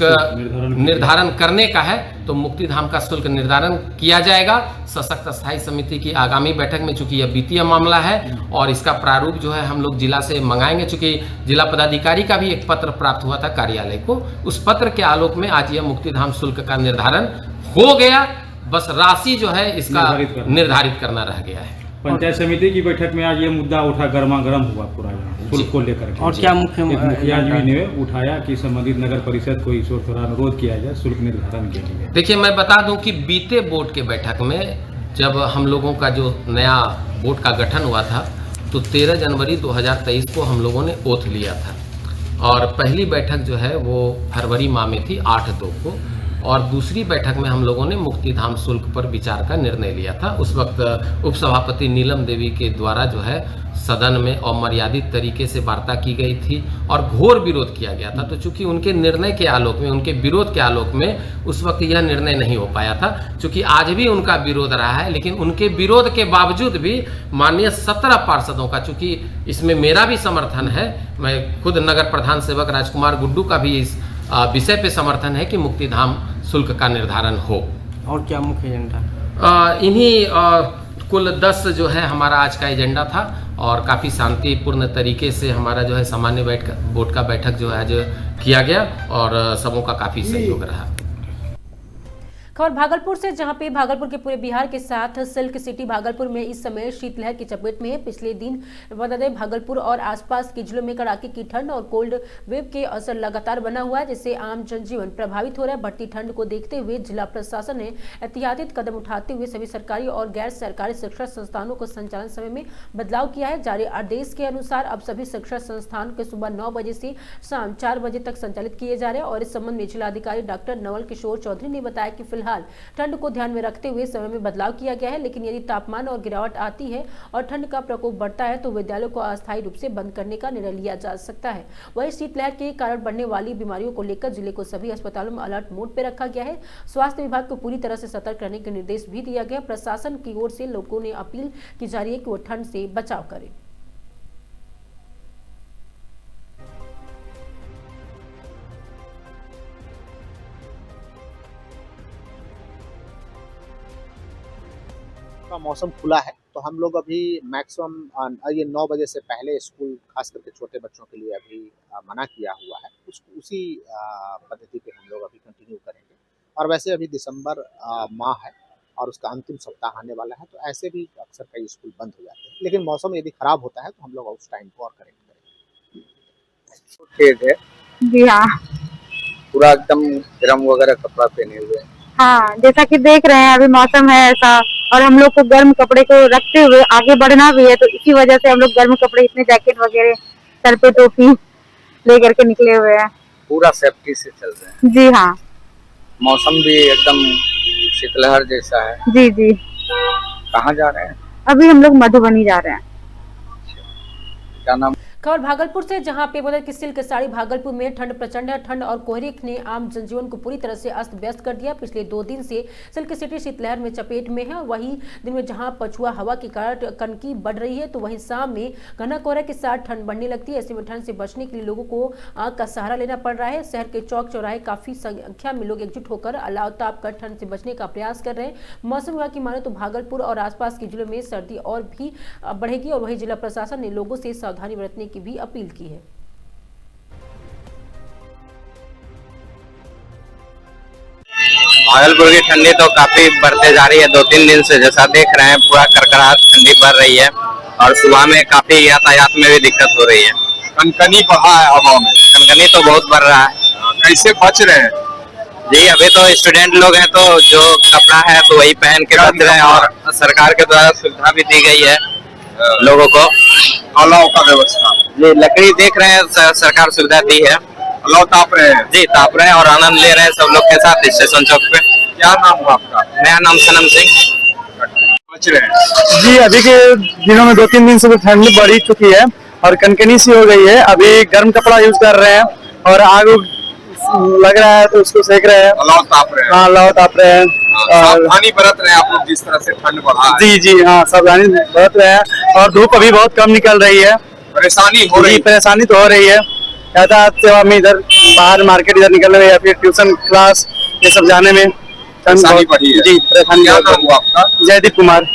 निर्धारण करने का है, तो मुक्तिधाम का शुल्क निर्धारण किया जाएगा। सशक्त स्थायी समिति की आगामी बैठक में चूंकि यह वित्तीय मामला है और इसका प्रारूप जो है हम लोग जिला से मंगाएंगे, चूंकि जिला पदाधिकारी का भी एक पत्र प्राप्त हुआ था कार्यालय को, उस पत्र के आलोक में आज यह मुक्तिधाम शुल्क का निर्धारण हो गया। बस राशि जो है इसका निर्धारित करना रह गया है। पंचायत समिति की बैठक में आज ये मुद्दा उठा, गर्मा गर्म हुआ पूरा शुल्क को लेकर। और क्या मुखिया जी ने उठाया कि संबंधित नगर परिषद को ईश्वर थोड़ा अनुरोध किया जाए शुल्क निर्धारण के लिए। देखिए, मैं बता दूं कि बीते बोर्ड के बैठक में जब हम लोगों का जो नया बोर्ड का गठन हुआ था तो 13 जनवरी 2023 को हम लोगों ने ओथ लिया था और पहली बैठक जो है वो फरवरी माह में थी 8/2 को। और दूसरी बैठक में हम लोगों ने मुक्तिधाम शुल्क पर विचार का निर्णय लिया था। उस वक्त उपसभापति नीलम देवी के द्वारा जो है सदन में अमर्यादित तरीके से वार्ता की गई थी और घोर विरोध किया गया था। तो चूंकि उनके निर्णय के आलोक में, उनके विरोध के आलोक में उस वक्त यह निर्णय नहीं हो पाया था। चूंकि आज भी उनका विरोध रहा है, लेकिन उनके विरोध के बावजूद भी माननीय 17 पार्षदों का, चूंकि इसमें मेरा भी समर्थन है, मैं खुद नगर प्रधान सेवक राजकुमार गुड्डू का भी इस विषय पे समर्थन है कि मुक्तिधाम शुल्क का निर्धारण हो। और क्या मुख्य एजेंडा? इन्हीं कुल 10 जो है हमारा आज का एजेंडा था और काफ़ी शांतिपूर्ण तरीके से हमारा जो है सामान्य बोर्ड का बैठक जो है आज किया गया और सबों का काफ़ी सहयोग रहा। खबर भागलपुर से, जहां पे भागलपुर के पूरे बिहार के साथ सिल्क सिटी भागलपुर में इस समय शीतलहर की चपेट में है। पिछले दिन बता दें भागलपुर और आसपास के जिलों में कड़ाके की ठंड और कोल्ड वेव के असर लगातार बना हुआ है, जिससे आम जनजीवन प्रभावित हो रहा है। बढ़ती ठंड को देखते हुए जिला प्रशासन ने एहतियाती कदम उठाते हुए सभी सरकारी और गैर सरकारी शिक्षा संस्थानों को संचालन समय में बदलाव किया है। जारी आदेश के अनुसार अब सभी शिक्षा संस्थान के सुबह 9 बजे से शाम 4 बजे तक संचालित किए जा रहे हैं। और इस संबंध में जिलाधिकारी डॉक्टर नवल किशोर चौधरी ने बताया कि फिलहाल ठंड को ध्यान में रखते हुए समय में बदलाव किया गया है, लेकिन यदि तापमान और गिरावट आती है और ठंड का प्रकोप बढ़ता है तो विद्यालयों को अस्थायी रूप से बंद करने का निर्णय लिया जा सकता है। वहीं शीतलहर के कारण बढ़ने वाली बीमारियों को लेकर जिले को सभी अस्पतालों में अलर्ट मोड पर रखा गया है। स्वास्थ्य विभाग को पूरी तरह से सतर्क रहने के निर्देश भी दिया गया। प्रशासन की ओर से लोगों ने अपील की जा रही है कि वो ठंड से बचाव करें। का मौसम खुला है तो हम लोग अभी मैक्सिमम ये 9 बजे से पहले स्कूल खास करके छोटे बच्चों के लिए अभी मना किया हुआ है। उसी पद्धति पे हम लोग अभी कंटिन्यू करेंगे। और वैसे अभी दिसंबर माह है और उसका अंतिम सप्ताह आने वाला है, तो ऐसे भी अक्सर कई स्कूल बंद हो जाते हैं, लेकिन मौसम यदि खराब होता है तो हम लोग उस टाइम को और करेक्ट करेंगे। ठीक है जी हाँ, पूरा एकदम गर्म वगैरह कपड़ा पहने हुए। हाँ, जैसा कि देख रहे हैं अभी मौसम है ऐसा और हम लोग को गर्म कपड़े को रखते हुए आगे बढ़ना भी है, तो इसी वजह से हम लोग गर्म कपड़े, इतने जैकेट वगैरह, सर पे टोपी लेकर के निकले हुए हैं। पूरा सेफ्टी से चल रहे हैं। जी हाँ, मौसम भी एकदम शीतलहर जैसा है। जी जी। कहाँ जा रहे हैं? अभी हम लोग मधुबनी जा रहे हैं। क्या नाम? खबर भागलपुर से, जहां पे बोले कि सिल्क साड़ी भागलपुर में ठंड प्रचंड है। ठंड और कोहरे ने आम जनजीवन को पूरी तरह से अस्त व्यस्त कर दिया। पिछले 2 दिन से सिल्क सिटी शीतलहर में चपेट में है और वहीं दिन में जहां पछुआ हवा के कारण कनकी बढ़ रही है, तो वहीं शाम में घना कोहरे के साथ ठंड बढ़ने लगती है। ऐसे में ठंड से बचने के लिए लोगों को आग का सहारा लेना पड़ रहा है। शहर के चौक चौराहे काफी संख्या में लोग एकजुट होकर अलाव ताप कर ठंड से बचने का प्रयास कर रहे हैं। मौसम विभाग की माने तो भागलपुर और आसपास के जिलों में सर्दी और भी बढ़ेगी और वहीं जिला प्रशासन ने लोगों से सावधानी बरतने की भी अपील की है। भागलपुर की ठंडी तो काफी बढ़ते जा रही है 2-3 दिन से, जैसा देख रहे हैं पूरा कड़कड़ाहट ठंडी बढ़ रही है और सुबह में काफी यातायात में भी दिक्कत हो रही है। कनकनी बढ़ा है हवा में। कनकनी तो बहुत बढ़ रहा है। कैसे बच रहे हैं? जी, अभी तो स्टूडेंट लोग हैं तो जो कपड़ा है तो वही पहन के बच रहे हैं और सरकार के द्वारा सुविधा भी दी गई है लोगों को। अलाव का व्यवस्था जी, लकड़ी देख रहे हैं सरकार सुविधा दी है। अलाव ताप रहे हैं? जी, ताप रहे हैं और आनंद ले रहे हैं सब लोग के साथ स्टेशन चौक पे। क्या नाम हुआ आपका? मेरा नाम सनम सिंह। बच रहे हैं? जी, अभी के दिनों में 2-3 दिन से तो ठंड बढ़ चुकी है और कनकनी सी हो गई है। अभी गर्म कपड़ा यूज कर रहे हैं और आग लग रहा है तो उसको सेक रहे हैं। अलाव ताप रहे हैं? हाँ, अलाव ताप रहे हैं। सावधानी बरत रहे हैं आप लोग जिस तरह से ठंड बढ़ा है? जी जी हाँ, सावधानी बरत रहे हैं और धूप अभी बहुत कम निकल रही है। परेशानी हो रही है? परेशानी तो हो रही है। यातायात सेवा में इधर बाहर मार्केट इधर निकलने में या फिर ट्यूशन क्लास ये सब जाने में परेशानी बढ़ी है। जी, परेशानी। क्या नाम हुआ आपका? जयदीप कुमार।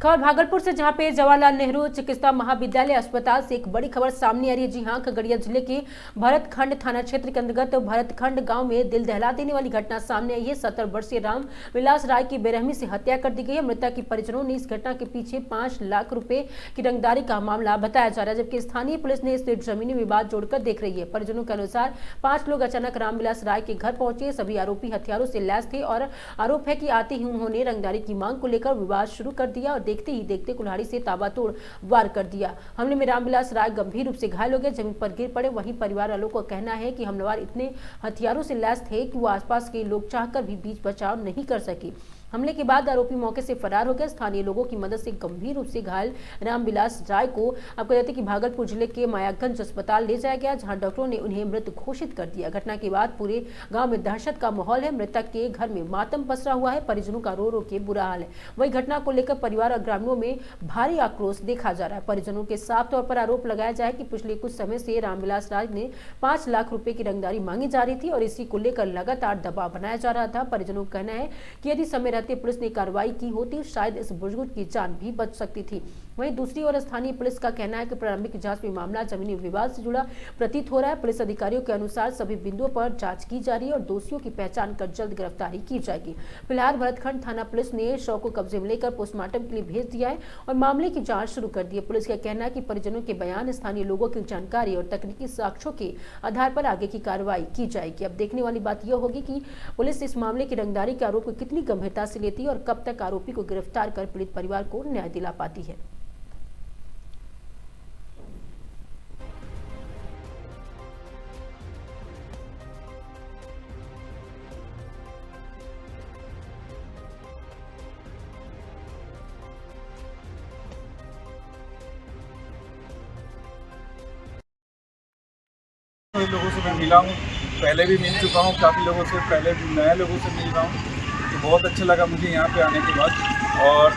खबर भागलपुर से, जहां पे जवाहरलाल नेहरू चिकित्सा महाविद्यालय अस्पताल से एक बड़ी खबर सामने आ रही है। जी हां, खगड़िया जिले के भरतखंड थाना क्षेत्र के अंतर्गत भरतखंड गांव में दिल दहला देने वाली घटना सामने आई है। 70 वर्षीय राम विलास राय की बेरहमी से हत्या कर दी गई है। मृतक के परिजनों ने इस घटना के पीछे 5 लाख रुपए की रंगदारी का मामला बताया जा रहा है, जबकि स्थानीय पुलिस ने इस जमीनी विवाद जोड़कर देख रही है। परिजनों के अनुसार 5 लोग अचानक रामविलास राय के घर पहुंचे। सभी आरोपी हथियारों से लैस थे और आरोप है कि आते ही उन्होंने रंगदारी की मांग को लेकर विवाद शुरू कर दिया और देखते ही देखते कुल्हाड़ी से ताबड़तोड़ वार कर दिया। हमले में रामविलास राय गंभीर रूप से घायल हो गए, जमीन पर गिर पड़े। वहीं परिवार वालों का कहना है कि हमलावर इतने हथियारों से लैस थे कि वो आसपास के लोग चाहकर भी बीच बचाव नहीं कर सके। हमले के बाद आरोपी मौके से फरार हो गए। स्थानीय लोगों की मदद से गंभीर रूप से घायल रामविलास राय को आपको कहते हैं कि भागलपुर जिले के मायागंज अस्पताल ले जाया गया, जहां डॉक्टरों ने उन्हें मृत घोषित कर दिया। घटना के बाद पूरे गांव में दहशत का माहौल है। मृतक के घर में मातम पसरा हुआ है, परिजनों का रो रो के बुरा हाल है। वही घटना को लेकर परिवार और ग्रामीणों में भारी आक्रोश देखा जा रहा है। परिजनों के साफ तौर पर आरोप लगाया जाए कि पिछले कुछ समय से रामविलास राय ने 5 लाख रुपए की रंगदारी मांगी जा रही थी और इसी को लेकर लगातार दबाव बनाया जा रहा था। परिजनों का कहना है कि यदि समय रहते पुलिस ने कार्रवाई की होती शायद इस बुजुर्ग की जान भी बच सकती थी। वहीं दूसरी ओर स्थानीय पुलिस का कहना है कि प्रारंभिक जांच में मामला जमीनी विवाद से जुड़ा प्रतीत हो रहा है। पुलिस अधिकारियों के अनुसार सभी बिंदुओं पर जांच की जा रही है और दोषियों की पहचान कर जल्द गिरफ्तारी की जाएगी। फिलहाल भरतखंड थाना पुलिस ने शव को कब्जे में लेकर पोस्टमार्टम के लिए भेज दिया है और मामले की जांच शुरू कर दी है। पुलिस का कहना है कि परिजनों के बयान, स्थानीय लोगों की जानकारी और तकनीकी साक्ष्यों के आधार पर आगे की कार्रवाई की जाएगी। अब देखने वाली बात यह होगी कि पुलिस इस मामले की रंगदारी के आरोप को कितनी गंभीरता से लेती है और कब तक आरोपी को गिरफ्तार कर पीड़ित परिवार को न्याय दिला पाती है। लोगों से मैं मिला हूँ, पहले भी मिल चुका हूँ काफ़ी लोगों से, पहले भी नए लोगों से मिल रहा हूँ, तो बहुत अच्छा लगा मुझे यहाँ पे आने के बाद। और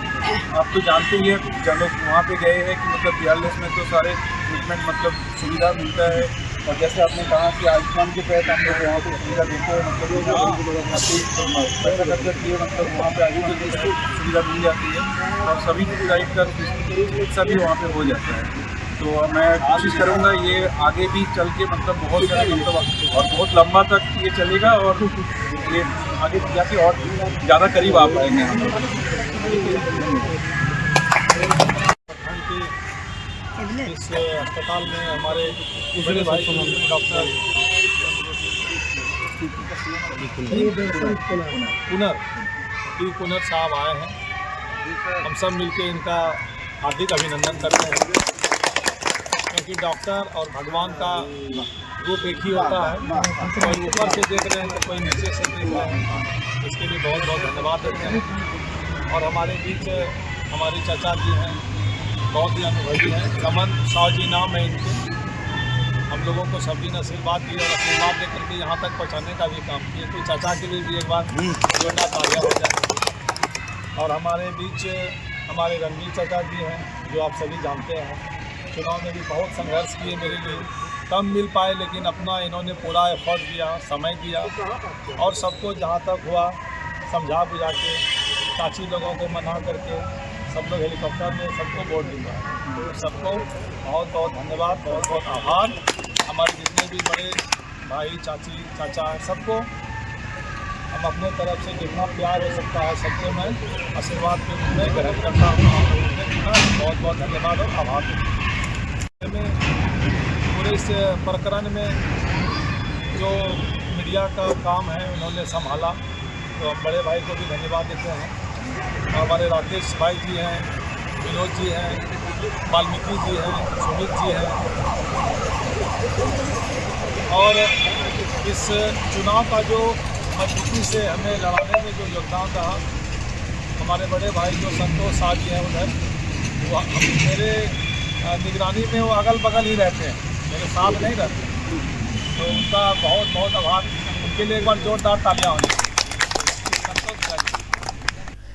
आप तो जानते ही हैं जब लोग वहाँ पे गए हैं कि मतलब BLS में तो सारे ट्रीटमेंट मतलब सुविधा मिलता है। और जैसे आपने कहा कि आयुष्मान के तहत हम लोग वहाँ पे सुविधा देते हैं, मतलब पैसा खर्चा किए मतलब वहाँ पे आयुष्मान की सुविधा मिल जाती है और सभी राइट का चिकित्सा भी वहाँ पे हो जाता है। तो मैं कोशिश करूँगा ये आगे भी चल के मतलब बहुत सारे मतलब और बहुत लंबा तक ये चलेगा और ये आगे जाके और ज़्यादा करीब आ पाएंगे हम लोग। इस अस्पताल में हमारे बड़े भाई डॉक्टर कुनर साहब आए हैं। हम सब मिलके इनका हार्दिक अभिनंदन करते हैं, क्योंकि डॉक्टर और भगवान का रूप एक ही होता है। कोई ऊपर से देख रहे हैं तो कोई नीचे से देख रहे हैं, इसके लिए बहुत बहुत धन्यवाद देते हैं। और हमारे बीच हमारे चाचा जी हैं, बहुत ही अनुभवी हैं, रमन शाह जी नाम है इनके। हम लोगों को सभी ने आशीर्वाद दिए और आशीर्वाद दे करके यहाँ तक पहुँचाने का भी काम किए। तो चाचा के लिए भी एक बार जोरदार तालियां हो जाए। और हमारे बीच हमारे रणवीर चाचा जी हैं, जो आप सभी जानते हैं, चुनाव में भी बहुत संघर्ष किए मेरे लिए, कम मिल पाए लेकिन अपना इन्होंने पूरा एफर्ट दिया, समय दिया और सबको जहाँ तक हुआ समझा बुझा के, चाची लोगों को मना करके सब लोग हेलीकॉप्टर में सबको वोट दिया। तो सबको बहुत बहुत धन्यवाद, बहुत बहुत आभार। हमारे जितने भी बड़े भाई चाची चाचा हैं सबको हम अपने तरफ से जितना प्यार हो सकता है सबको मैं आशीर्वाद के रूप में ग्रहण करता हूँ। बहुत बहुत धन्यवाद और आभार। पूरे इस प्रकरण में जो मीडिया का काम है उन्होंने संभाला, तो हम बड़े भाई को भी धन्यवाद देते हैं। हमारे राकेश भाई जी हैं, विनोद जी हैं, वाल्मीकि जी हैं, सुमित जी हैं। और इस चुनाव का जो मजबूती से हमें लड़ाने में जो योगदान रहा, हमारे बड़े भाई जो संतोष शाह जी हैं उधर, वो मेरे निगरानी में वो अगल बगल ही रहते हैं, मेरे साथ नहीं रहते, तो उनका बहुत बहुत आभार। उनके लिए एक बार जोरदार तालियां होंगी।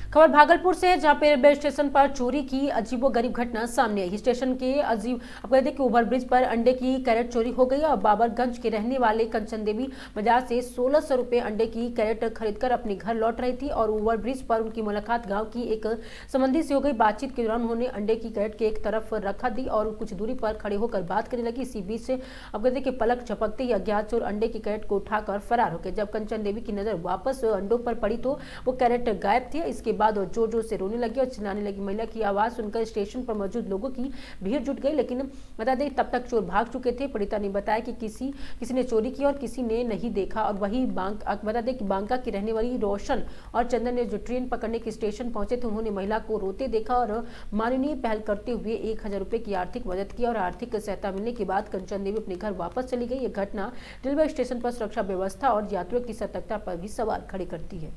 खबर भागलपुर से, जहां पे रेलवे स्टेशन पर चोरी की अजीबोगरीब घटना सामने आई। स्टेशन के अजीब आपको कहते हैं कि ओवरब्रिज पर अंडे की कैरेट चोरी हो गई और बाबरगंज के रहने वाले कंचन देवी बाजार से 1600 रुपए अंडे की कैरेट खरीदकर अपने घर लौट रही थी और ओवरब्रिज पर उनकी मुलाकात गांव की एक संबंधी से हो गई। बातचीत के दौरान उन्होंने अंडे की कैरेट के एक तरफ रखा दी और कुछ दूरी पर खड़े होकर बात करने लगी। इसी बीच आप कहते हैं कि पलक झपकते ही अज्ञात चोर अंडे की कैरेट को उठाकर फरार हो गए। जब कंचन देवी की नजर वापस अंडों पर पड़ी तो वो कैरेट गायब थे। इसके बाद बाद और जोर जोर से रोने लगी और चिल्लाने लगी। महिला की आवाज सुनकर स्टेशन पर मौजूद लोगों की भीड़ जुट गई, लेकिन बता दें तब तक चोर भाग चुके थे। पीड़िता ने बताया कि किसी ने चोरी की और किसी ने नहीं देखा। और वही बता दें कि बांका की रहने वाली रोशन और चंदन ने जो ट्रेन पकड़ने के स्टेशन पहुंचे थे, उन्होंने महिला को रोते देखा और माननीय पहल करते हुए 1000 रुपए की आर्थिक मदद की और आर्थिक सहायता मिलने के बाद कंचन देवी अपने घर वापस चली गई। यह घटना रेलवे स्टेशन पर सुरक्षा व्यवस्था और यात्रियों की सतर्कता पर भी सवाल खड़े करती है।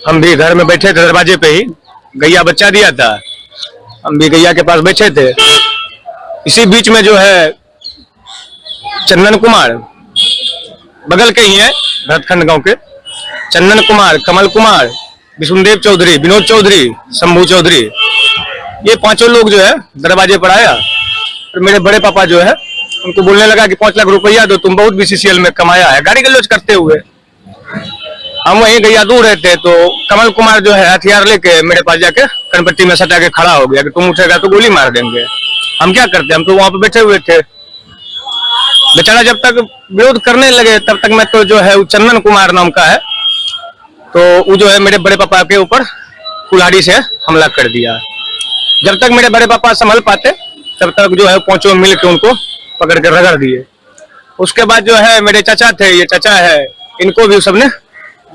हम भी घर में बैठे थे, दरवाजे पे ही गैया बच्चा दिया था, हम भी गैया के पास बैठे थे। इसी बीच में जो है चंदन कुमार, बगल के ही है भरतखंड गांव के, चंदन कुमार, कमल कुमार, विष्णुदेव चौधरी, विनोद चौधरी, शंभू चौधरी, ये पांचों लोग जो है दरवाजे पर आया और मेरे बड़े पापा जो है उनको बोलने लगा कि 5 लाख रुपया दो, तुम बहुत BCCL में कमाया है, गाड़ी गलौज करते हुए। हम वहीं गैया दूर रहते, तो कमल कुमार जो है हथियार लेके मेरे पास जाके कनपट्टी में सटा के खड़ा हो गया कि तुम उठेगा तो गोली मार देंगे। हम क्या करते, हम तो वहां पे बैठे हुए थे। बेचारा जब तक विरोध करने लगे तब तक मैं तो जो है चंदन कुमार नाम का है, तो वो जो है मेरे बड़े पापा के ऊपर कुल्हाड़ी से हमला कर दिया। जब तक मेरे बड़े पापा संभल पाते तब तक जो है पांचों मिल के उनको पकड़ के रगड़ दिए। उसके बाद जो है मेरे चाचा थे, ये चाचा है, इनको भी सबने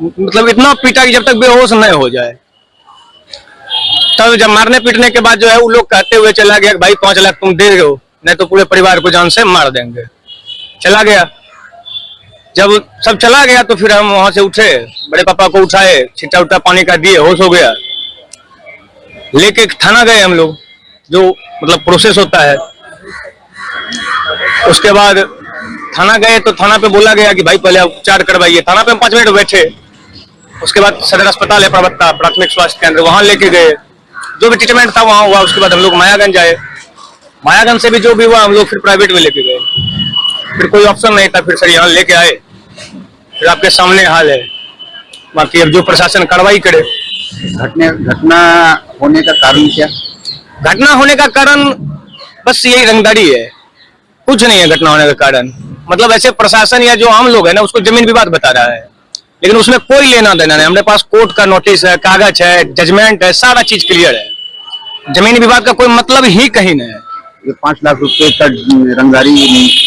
मतलब इतना पीटा कि जब तक बेहोश नहीं हो जाए। तब जब मारने पीटने के बाद जो है वो लोग कहते हुए चला गया भाई 5 लाख तुम दे दो, नहीं तो पूरे परिवार को जान से मार देंगे। चला गया। जब सब चला गया तो फिर हम वहां से उठे, बड़े पापा को उठाए, छिट्टा उट्टा पानी का दिए, होश हो गया। लेके थाना गए हम लोग, जो मतलब प्रोसेस होता है। उसके बाद थाना गए तो थाना पे बोला गया कि भाई पहले उपचार करवाइए। थाना पे हम 5 मिनट बैठे। उसके बाद सदर अस्पताल है प्रवक्ता प्राथमिक स्वास्थ्य केंद्र, वहां लेके गए, जो भी ट्रीटमेंट था वहां हुआ। उसके बाद हम लोग मायागंज आए, मायागंज से भी जो भी हुआ हम लोग फिर प्राइवेट में लेके गए। फिर कोई ऑप्शन नहीं था, फिर सर यहाँ लेके आए। फिर आपके सामने हाल है, बाकी अब जो प्रशासन कार्रवाई करे। घटना होने का कारण क्या? घटना होने का कारण बस यही रंगदारी है, कुछ नहीं है घटना होने का कारण। मतलब ऐसे प्रशासन या जो आम लोग है ना उसको जमीन विवाद बता रहा है, लेकिन उसमें कोई लेना देना नहीं। हमारे पास कोर्ट का नोटिस है, कागज है, जजमेंट है, सारा चीज क्लियर है। जमीन विवाद का कोई मतलब ही कहीं नहीं है। ये 5 लाख रुपए का रंगदारी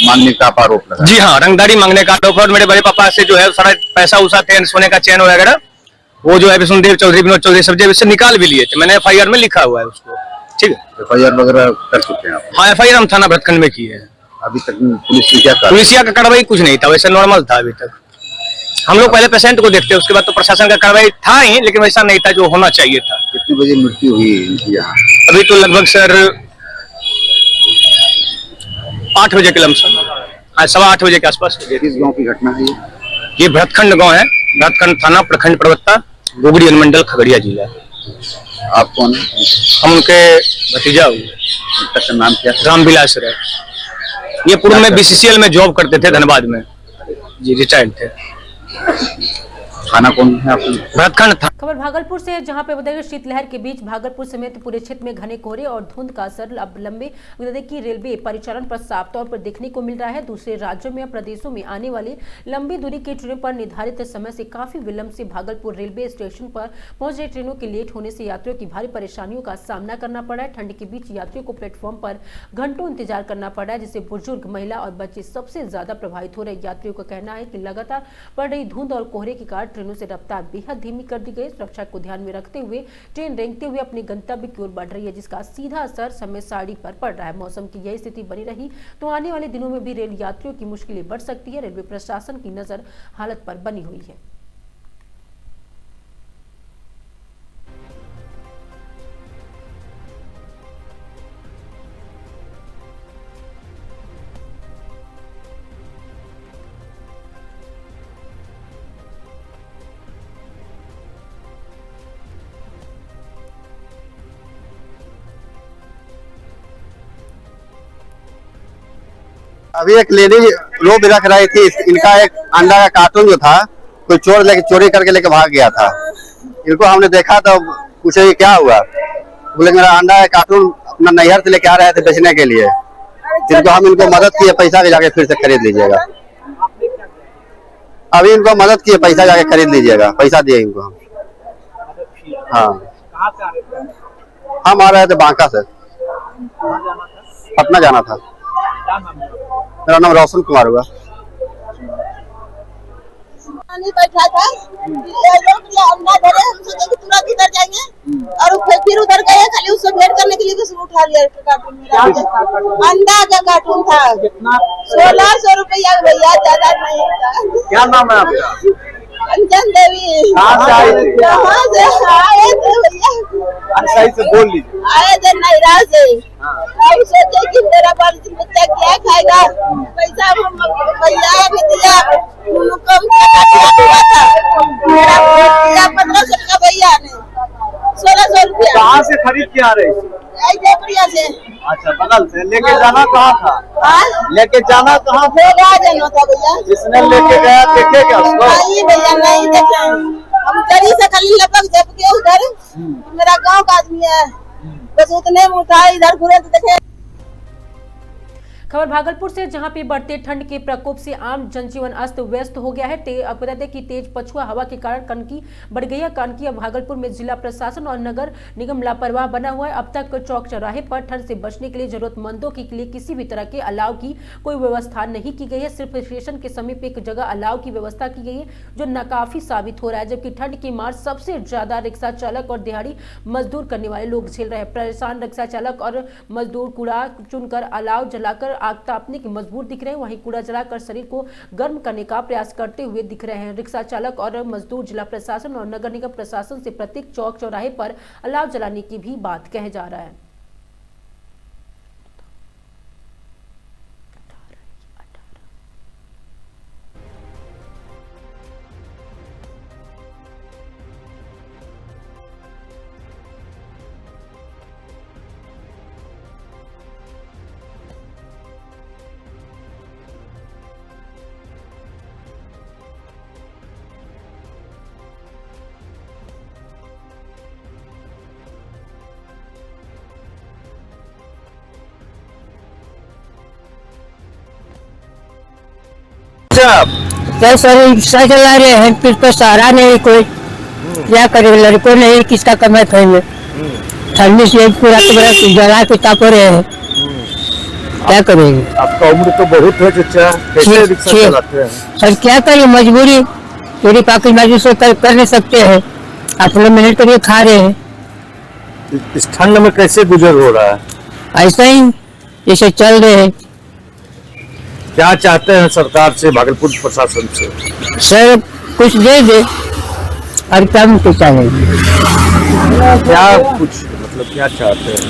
मांगने का आरोप लगा। जी हाँ, रंगदारी मांगने का आरोप है। मेरे बड़े पापा से जो है सारा पैसा उसा थे, सोने का चैन वगैरह, वो जो है विष्णुदेव चौधरी, विनोद चौधरी सब जब इससे निकाल भी लिए थे। मैंने FIR में लिखा हुआ है उसको। ठीक है, FIR वगैरह कर चुके हैं आप? हाँ, FIR हम थाना भरतखंड में की है। अभी तक पुलिसिया का कार्रवाई कुछ नहीं था, वैसे नॉर्मल था अभी तक। हम लोग पहले पेशेंट को देखते, उसके बाद तो प्रशासन का कार्रवाई था ही, लेकिन वैसा नहीं था जो होना चाहिए था। कितने बजे मृत्यु हुई इनकी यहाँ? अभी तो लगभग सर 8 बजे के लमसम, हाँ 8:15 बजे के आसपास। किस गांव की घटना है ये? भरतखंड गांव है, भरतखंड थाना, प्रखंड प्रवक्ता, गोगड़ी अनुमंडल, खगड़िया जिला। आप कौन? हम उनके भतीजा हुए। उनका नाम क्या? रामविलास राय। ये पूर्व में BCCL में जॉब करते थे, धनबाद में जी, रिटायर्ड थे। थाना कौन है आप? भरतखंड था। खबर भागलपुर से, जहां पे बताया शीतलहर के बीच भागलपुर समेत पूरे क्षेत्र में घने कोहरे और धुंध का असर अब लंबे की रेलवे परिचालन पर साफ तौर पर देखने को मिल रहा है। दूसरे राज्यों में प्रदेशों में आने वाली लंबी दूरी की ट्रेनों पर निर्धारित समय से काफी विलंब से भागलपुर रेलवे स्टेशन पर पहुंच रही ट्रेनों के लेट होने से यात्रियों की भारी परेशानियों का सामना करना पड़ा है। ठंड के बीच यात्रियों को प्लेटफॉर्म पर घंटों इंतजार करना पड़ा है, जिससे बुजुर्ग, महिला और बच्चे सबसे ज्यादा प्रभावित हो रहे। यात्रियों का कहना है कि लगातार बढ़ रही धुंध और कोहरे के कारण ट्रेनों से रफ्तार बेहद धीमी कर दी गई। सुरक्षा को ध्यान में रखते हुए ट्रेन रेंगते हुए अपने गंतव्य की ओर बढ़ रही है, जिसका सीधा असर समय सारणी पर पड़ रहा है। मौसम की यही स्थिति बनी रही तो आने वाले दिनों में भी रेल यात्रियों की मुश्किलें बढ़ सकती है। रेलवे प्रशासन की नजर हालत पर बनी हुई है। अभी एक लेडी लोग रख रही थी, इनका एक अंडा का कार्टून जो था कोई चोर लेके चोरी करके लेके भाग गया था। इनको हमने देखा तो पूछे क्या हुआ, बोले मेरा अंडा है कार्टून अपना नैहर से लेके आ रहे थे बेचने के लिए, जिनको हम इनको मदद किए पैसा के जाके फिर से खरीद लीजिएगा। अभी इनको मदद किए पैसा जाके खरीद लीजिएगा, पैसा दिए इनको हम। हाँ हम आ रहे थे बांका से, पटना जाना था। मेरा नाम रोशन कुमार हुआ। बैठा था ये लोग अंडा धरे, हम सोचे कि तुरंत इधर जाएंगे और फिर उधर गए, खाली उसको भेंट करने के लिए उसको उठा लिया। कार्टून मेरा अंडा का कार्टून था, 1600 रुपया भैया, ज्यादा नहीं था। क्या नाम है आपका? अंजन देवी। कहाँ से आए थे भैया? सही से बोल लीजिए। आए थे नैरा से। हम सोचे कि मेरा बच्चा क्या खाएगा, पैसा भैया ने दिया, कम हुआ था मेरा 1500 का भैया ने 1600 रुपया। कहाँ से खरीद के आ रहे? जयपुरिया से। अच्छा, बगल से। लेके जाना कहाँ था? लेके जाना कहाँ था? जाना था भैया। जिसने लेके गया देखे क्या उसको? नहीं भैया नहीं देखे, हम गली से खाली लपक झप के उधर, मेरा गांव का आदमी है, बस उतने में उठा इधर घूरे तो देखे। खबर भागलपुर से, जहां पे बढ़ते ठंड के प्रकोप से आम जनजीवन अस्त व्यस्त हो गया है। बता दें कि तेज पछुआ हवा के कारण कनकी बढ़ गई है। कनकी अब भागलपुर में जिला प्रशासन और नगर निगम लापरवाह बना हुआ है। अब तक चौक चौराहे पर ठंड से बचने के लिए जरूरतमंदों के लिए किसी भी तरह के अलाव की कोई व्यवस्था नहीं की गई है। सिर्फ स्टेशन के समीप एक जगह अलाव की व्यवस्था की गई है, जो नाकाफी साबित हो रहा है। जबकि ठंड की मार सबसे ज्यादा रिक्शा चालक और दिहाड़ी मजदूर करने वाले लोग झेल रहे हैं। परेशान रिक्शा चालक और मजदूर कूड़ा चुनकर अलाव जलाकर आग तापने के मजबूर दिख रहे हैं। वहीं कूड़ा जलाकर शरीर को गर्म करने का प्रयास करते हुए दिख रहे हैं। रिक्शा चालक और मजदूर जिला प्रशासन और नगर निगम प्रशासन से प्रत्येक चौक चौराहे पर अलाव जलाने की भी बात कहे जा रहा है। क्या सर रिक्शा चला रहे हैं, फिर तो सहारा नहीं कोई, क्या करेंगे, लड़कों नहीं किसका कमाई खाएंगे। ठंडी से पूरा जला के ताप रहे हैं, क्या करेंगे। आपका उम्र तो बहुत है चाचा, कैसे रिक्शा चलाते हैं? सर क्या करें, मजबूरी, पूरी पाकिस्तानी से कर नहीं सकते हैं, अपने मेहनत करके खा रहे हैं। इस ठंड में कैसे गुजर हो रहा है? ऐसा ही जैसे चल रहे हैं। क्या चाहते हैं सरकार से, भागलपुर प्रशासन से? सर कुछ दे दे और क्या कुछ चाहेंगे। क्या कुछ मतलब क्या चाहते हैं?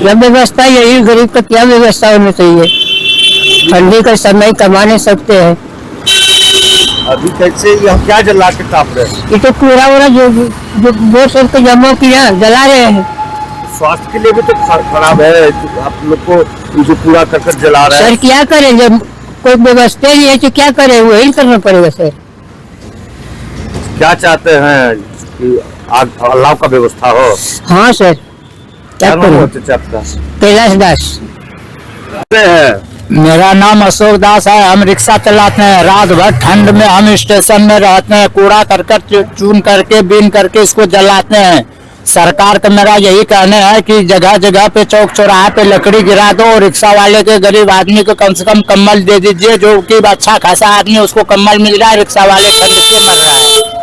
यह व्यवस्था यही, गरीब का क्या व्यवस्था होनी चाहिए। ठंडी का समय कमा नहीं सकते हैं। अभी कैसे हम क्या जला के ताप रहे हैं? ये तो कूड़ा वूड़ा जो बोर्ड से जमा किया जला रहे हैं। स्वास्थ्य के लिए भी तो खराब है, आप लोग को जो कूड़ा करकट जला रहे हैं। सर क्या करें, जब कोई व्यवस्था नहीं है तो क्या करें, वही करना पड़ेगा। सर क्या चाहते हैं कि अलाव का व्यवस्था हो? हाँ सर, क्या करें। कैलाश दास मेरा नाम अशोक दास है। हम रिक्शा चलाते हैं, रात भर ठंड में हम स्टेशन में रहते हैं, कूड़ा करकट चुन करके बीन करके इसको जलाते हैं। सरकार का मेरा यही कहना है कि जगह जगह पे चौक चौराहे पे लकड़ी गिरा दो और रिक्शा वाले के गरीब आदमी को कम से कम कम्बल दे दीजिए, जो कि अच्छा खासा आदमी उसको कम्बल मिल रहा है, रिक्शा वाले ठंड से मर रहा है।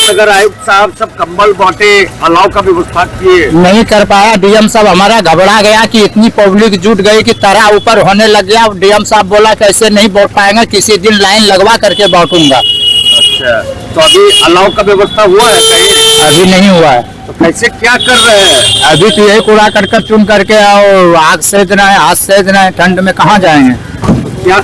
नगर आयुक्त साहब सब कंबल बांटे, अलाव का व्यवस्था किए, नहीं कर पाया। डीएम साहब हमारा घबरा गया कि इतनी पब्लिक जुट गई कि तरह ऊपर होने लग गया। डीएम साहब बोला कि ऐसे नहीं बांट पाएंगे, किसी दिन लाइन लगवा करके बांटूंगा। अच्छा, तो अभी अलाव का व्यवस्था हुआ है कहीं? अभी नहीं हुआ है। तो कैसे क्या कर रहे हैं? अभी तो यही कूड़ा करकट चुन करके और आग सेदना है, हाथ सेदना है, ठंड में कहाँ जाएंगे। क्या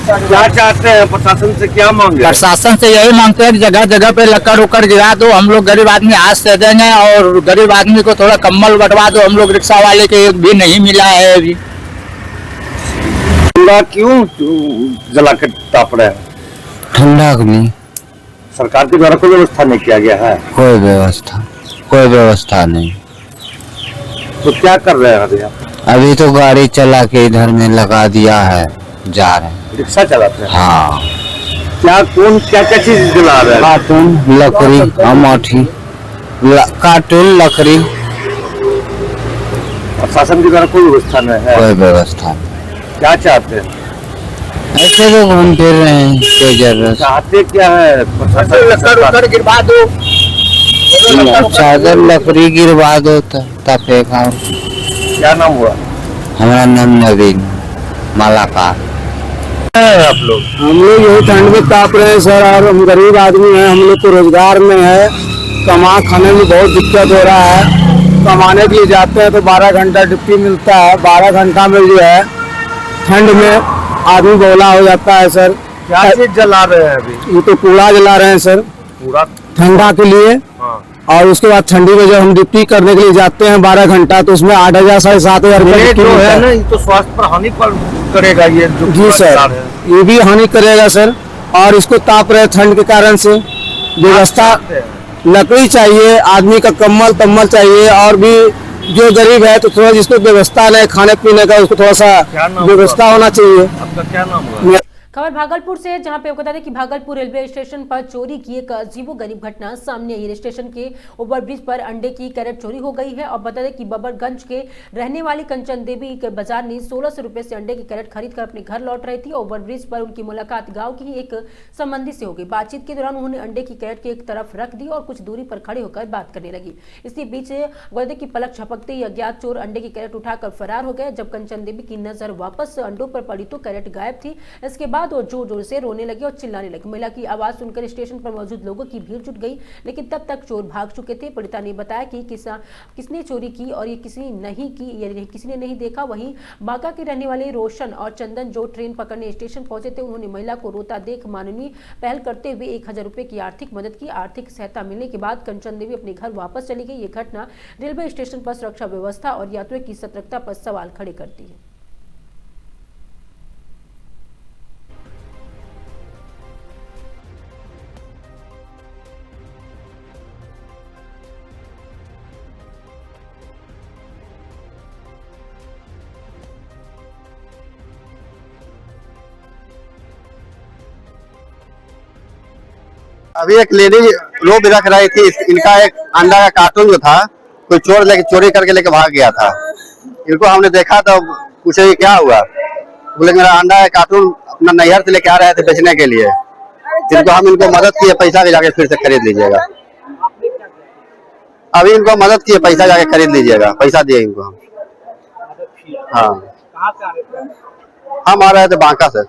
चाहते हैं प्रशासन से, क्या मांगे? प्रशासन से यही मांगते हैं कि जगह जगह पे लकड़ उकड़ गिरा दो, हम लोग गरीब आदमी हाथ से देंगे, और गरीब आदमी को थोड़ा कम्बल बंटवा दो। हम लोग रिक्शा वाले के एक भी नहीं मिला है अभी। क्यों जला के ताप रहे हैं? ठंडा नहीं, सरकार के द्वारा कोई व्यवस्था नहीं किया गया है? कोई व्यवस्था नहीं। तो क्या कर रहे हैं अभी आप? अभी तो गाड़ी चला के इधर में लगा दिया है, जा रहे हैं। रिक्शा चलाते हैं? हाँ। क्या क्या चीज जला रहे हैं? कार्टून, लकड़ी, अमाठी, कार्टून, लकड़ी। और शासन की तरफ कोई व्यवस्था नहीं है? कोई व्यवस्था नहीं। क्या चाहते हैं? ऐसे तो घूम फिर रहे हैं, कोई जरूरत। चाहते क्या है? लकड़ गिरवा दो, चादर लकड़ी गिरवा दो तब फेंका। क्या नाम हुआ? हमारा नाम नवीन मालाकार। आप लोग? हम लोग यही ठंड में ताप रहे हैं सर, और हम गरीब आदमी हैं, हम लोग को रोजगार में है, कमा खाने में बहुत दिक्कत हो रहा है। कमाने के लिए जाते हैं तो 12 घंटा ड्यूटी मिलता है, 12 घंटा में जो है ठंड में आदमी बौला हो जाता है सर। क्या चीज जला रहे हैं अभी? ये तो कूड़ा जला रहे हैं सर, पूरा ठंडा के लिए। हाँ। और उसके बाद ठंडी में जब हम ड्यूटी करने के लिए जाते हैं 12 घंटा, तो उसमें 8,000 साढ़े 7,000 रुपये जो है ना, ये तो स्वास्थ्य पर हानि करेगा ये जो। जी सर, ये भी हानि करेगा सर। और इसको ताप रहे ठंड के कारण से। व्यवस्था लकड़ी चाहिए, आदमी का कम्बल तम्बल चाहिए, और भी जो गरीब है तो थोड़ा जिसको व्यवस्था नहीं खाने पीने का, उसको थोड़ा सा व्यवस्था होना चाहिए। आपका क्या नाम हुआ? खबर भागलपुर से, जहां पे आपको बता दें कि भागलपुर रेलवे स्टेशन पर चोरी की एक अजीबोगरीब घटना सामने आई है। स्टेशन के ओवरब्रिज पर अंडे की कैरेट चोरी हो गई है। और बता दें कि बबरगंज के रहने वाली कंचन देवी के बाजार ने 1600 रुपए से अंडे की कैरेट खरीद कर अपने घर लौट रही थी। ओवरब्रिज पर उनकी मुलाकात गाँव की ही एक संबंधी से हो गई। बातचीत के दौरान उन्होंने अंडे की कैरेट के एक तरफ रख दी और कुछ दूरी पर खड़े होकर बात करने लगी। इसी बीच बता दें कि पलक झपकते ही अज्ञात चोर अंडे की कैरेट उठाकर फरार हो गए। जब कंचन देवी की नजर वापस अंडों पर पड़ी तो कैरेट गायब थी। इसके बाद वो जोर जोर से रोने लगी और चिल्लाने लगी। महिला की आवाज सुनकर स्टेशन पर मौजूद लोगों की भीड़ जुट गई, लेकिन तब तक चोर भाग चुके थे। पीड़िता ने बताया कि किसने चोरी की और ये किसी ने नहीं देखा। वहीं बांका के रहने वाले रोशन और चंदन जो ट्रेन पकड़ने स्टेशन पहुंचे थे, उन्होंने महिला को रोता देख माननीय पहल करते हुए 1000 रुपए की आर्थिक मदद की। आर्थिक सहायता मिलने के बाद कंचन देवी अपने घर वापस चली गई। ये घटना रेलवे स्टेशन पर सुरक्षा व्यवस्था और यात्रियों की सतर्कता पर सवाल खड़े करती है। अभी एक लेडी लोग रख रही थी, इनका एक अंडा का कार्टून जो था कोई चोरी करके लेके भाग गया था। इनको हमने देखा तो पूछे कि क्या हुआ, बोले मेरा अंडा का कार्टून अपना नैहर से लेके आ रहे थे बेचने के लिए। जिनको हम इनको मदद किए, पैसा के जाके फिर से खरीद लीजिएगा। अभी इनको मदद किए, पैसा जाके खरीद लीजिएगा, पैसा दिए इनको हम। हाँ, हम आ रहे थे बांका से,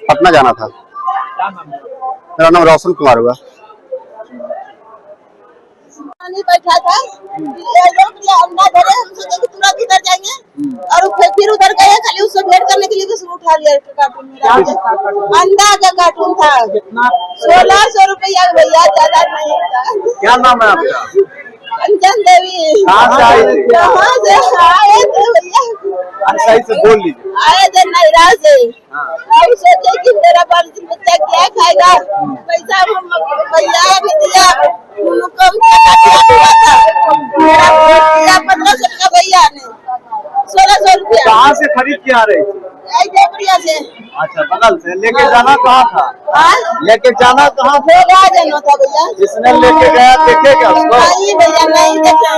पटना जाना था। मेरा नाम रोशन कुमार हुआ। बैठा था, ये लोग अंडा धरे, हम सोचे कि तुरंत इधर जाएंगे और फिर उधर गए, खाली उससे भेंट करने के लिए भी उठा लिया कार्टून मेरा। अंडा का कार्टून था, 1600 रुपया भैया, ज्यादा नहीं था। क्या नाम है आपका? कंचन देवी। कहाँ से आए थे? कहाँ से आए थे भैया? सही से बोल लीजिए। आए थे नैरा से। अब सोचे कि मेरा बच्चा क्या खाएगा, पैसा भैया भी दिया, कम हुआ था। 1500 का भैया ने 1600 रुपया। कहाँ से खरीद के आ रही थी? देवरिया से। अच्छा, बगल से। लेके जाना कहाँ था? लेके जाना कहाँ था? जाना था भैया। जिसने लेके गया देखेगा उसको? नहीं भैया, नहीं देखे।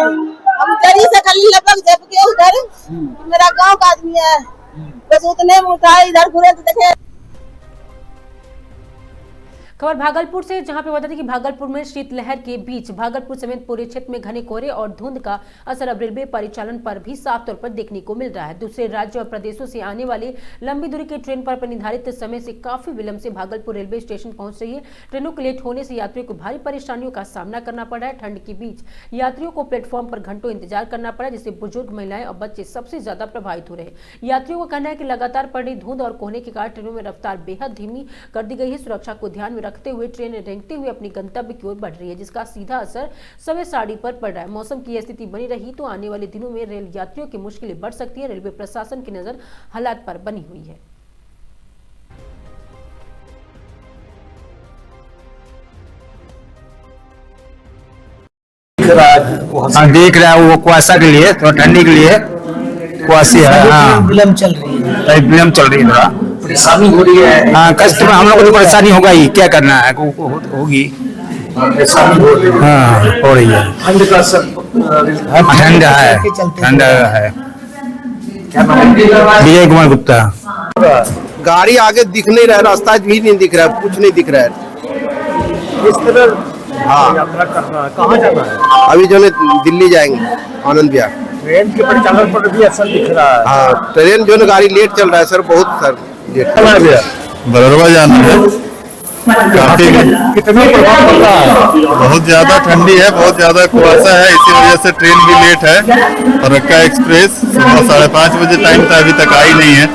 हम जरी से खाली लपक झप के उधर, मेरा गांव का आदमी है, बस उतने में उठा, इधर घूरे तो देखे। खबर भागलपुर से, जहां पे बता दें कि भागलपुर में शीतलहर के बीच भागलपुर समेत पूरे क्षेत्र में घने कोहरे और धुंध का असर अब रेलवे परिचालन पर भी साफ तौर पर देखने को मिल रहा है। दूसरे राज्यों और प्रदेशों से आने वाले लंबी दूरी की ट्रेन पर निर्धारित समय से काफी विलंब से भागलपुर रेलवे स्टेशन पहुंच रही है। ट्रेनों के लेट होने से यात्रियों को भारी परेशानियों का सामना करना पड़ रहा है। ठंड के बीच यात्रियों को प्लेटफॉर्म पर घंटों इंतजार करना पड़ा, जिससे बुजुर्ग, महिलाएं और बच्चे सबसे ज्यादा प्रभावित हो रहे हैं। यात्रियों का कहना है कि लगातार पड़ रही धुंध और कोहरे के कारण ट्रेनों में रफ्तार बेहद धीमी कर दी गई है। सुरक्षा को ध्यान में रखते हुए ट्रेन रेंगते हुए अपनी गंतव्य की ओर बढ़ रही है, जिसका सीधा असर समय सारणी पर पड़ रहा है। मौसम की स्थिति बनी रही तो आने वाले दिनों में रेल यात्रियों की मुश्किलें बढ़ सकती है। रेलवे प्रशासन की नजर हालात पर बनी हुई है। हाँ देख रहा है वो कुआसा के लिए, थोड़ा ठंडी के लिए कुआसी है। हाँ विलम्ब चल रही है, विलम्ब चल रही है, थोड़ा परेशानी हो रही है। हाँ कष्ट में हम लोग को तो परेशानी होगा ही, क्या करना है, होगी परेशानी हो रही है। हाँ हो रही है, ठंड का सब ठंड है, ठंड है। विजय कुमार गुप्ता। गाड़ी आगे दिख नहीं रहा है, रास्ता भी नहीं दिख रहा है, कुछ नहीं दिख रहा है। इस तरह हाँ यात्रा करना है, कहाँ जाना है? अभी जो है दिल्ली जाएंगे, आनंद विहार। ट्रेन के परिचालन पर भी असर दिख रहा है। हाँ ट्रेन जो है गाड़ी लेट चल रहा है सर, बहुत सर लेट। बरौरा जाना है, काफी कितना प्रभाव पड़ता है? बहुत ज्यादा ठंडी है, बहुत ज्यादा कुहासा है, इसी वजह से ट्रेन भी लेट है। फरक्का एक्सप्रेस सुबह 5:30 बजे टाइम था, अभी तक आई नहीं है।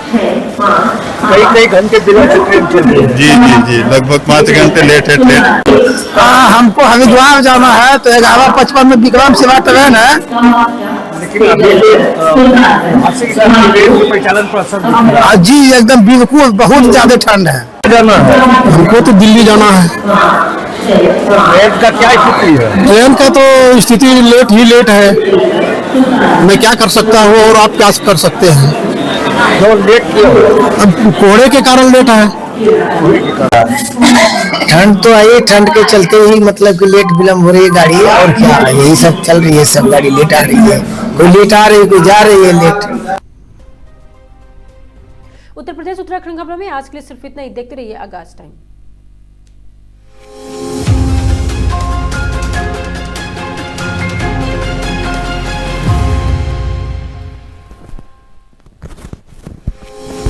कई घंटे बिना ट्रेन चल रही है। जी जी जी, लगभग 5 घंटे लेट है ट्रेन। हमको हरिद्वार जाना है तो 11:55 में विक्रम सेवा ट्रेन है। लेकिन अभी परिचालन पर असर दिख रहा है। जी एकदम बिल्कुल, बहुत ज्यादा ठंड है। जाना है हमको तो दिल्ली जाना है। ट्रेन का क्या स्थिति है? ट्रेन का तो स्थिति लेट ही लेट है, मैं क्या कर सकता हूँ और आप क्या कर सकते हैं। जो लेट किया अब कोहरे के कारण लेट है। ठंड तो आई, ठंड के चलते ही मतलब कि लेट विलम्ब हो रही है गाड़ी, और क्या यही सब चल रही है, सब गाड़ी लेट आ रही है, कोई लेट आ रही है, कोई जा रही है लेट। उत्तर प्रदेश उत्तराखंड खबरों में आज के लिए सिर्फ इतना ही। देखते रहिए आगाज टाइम।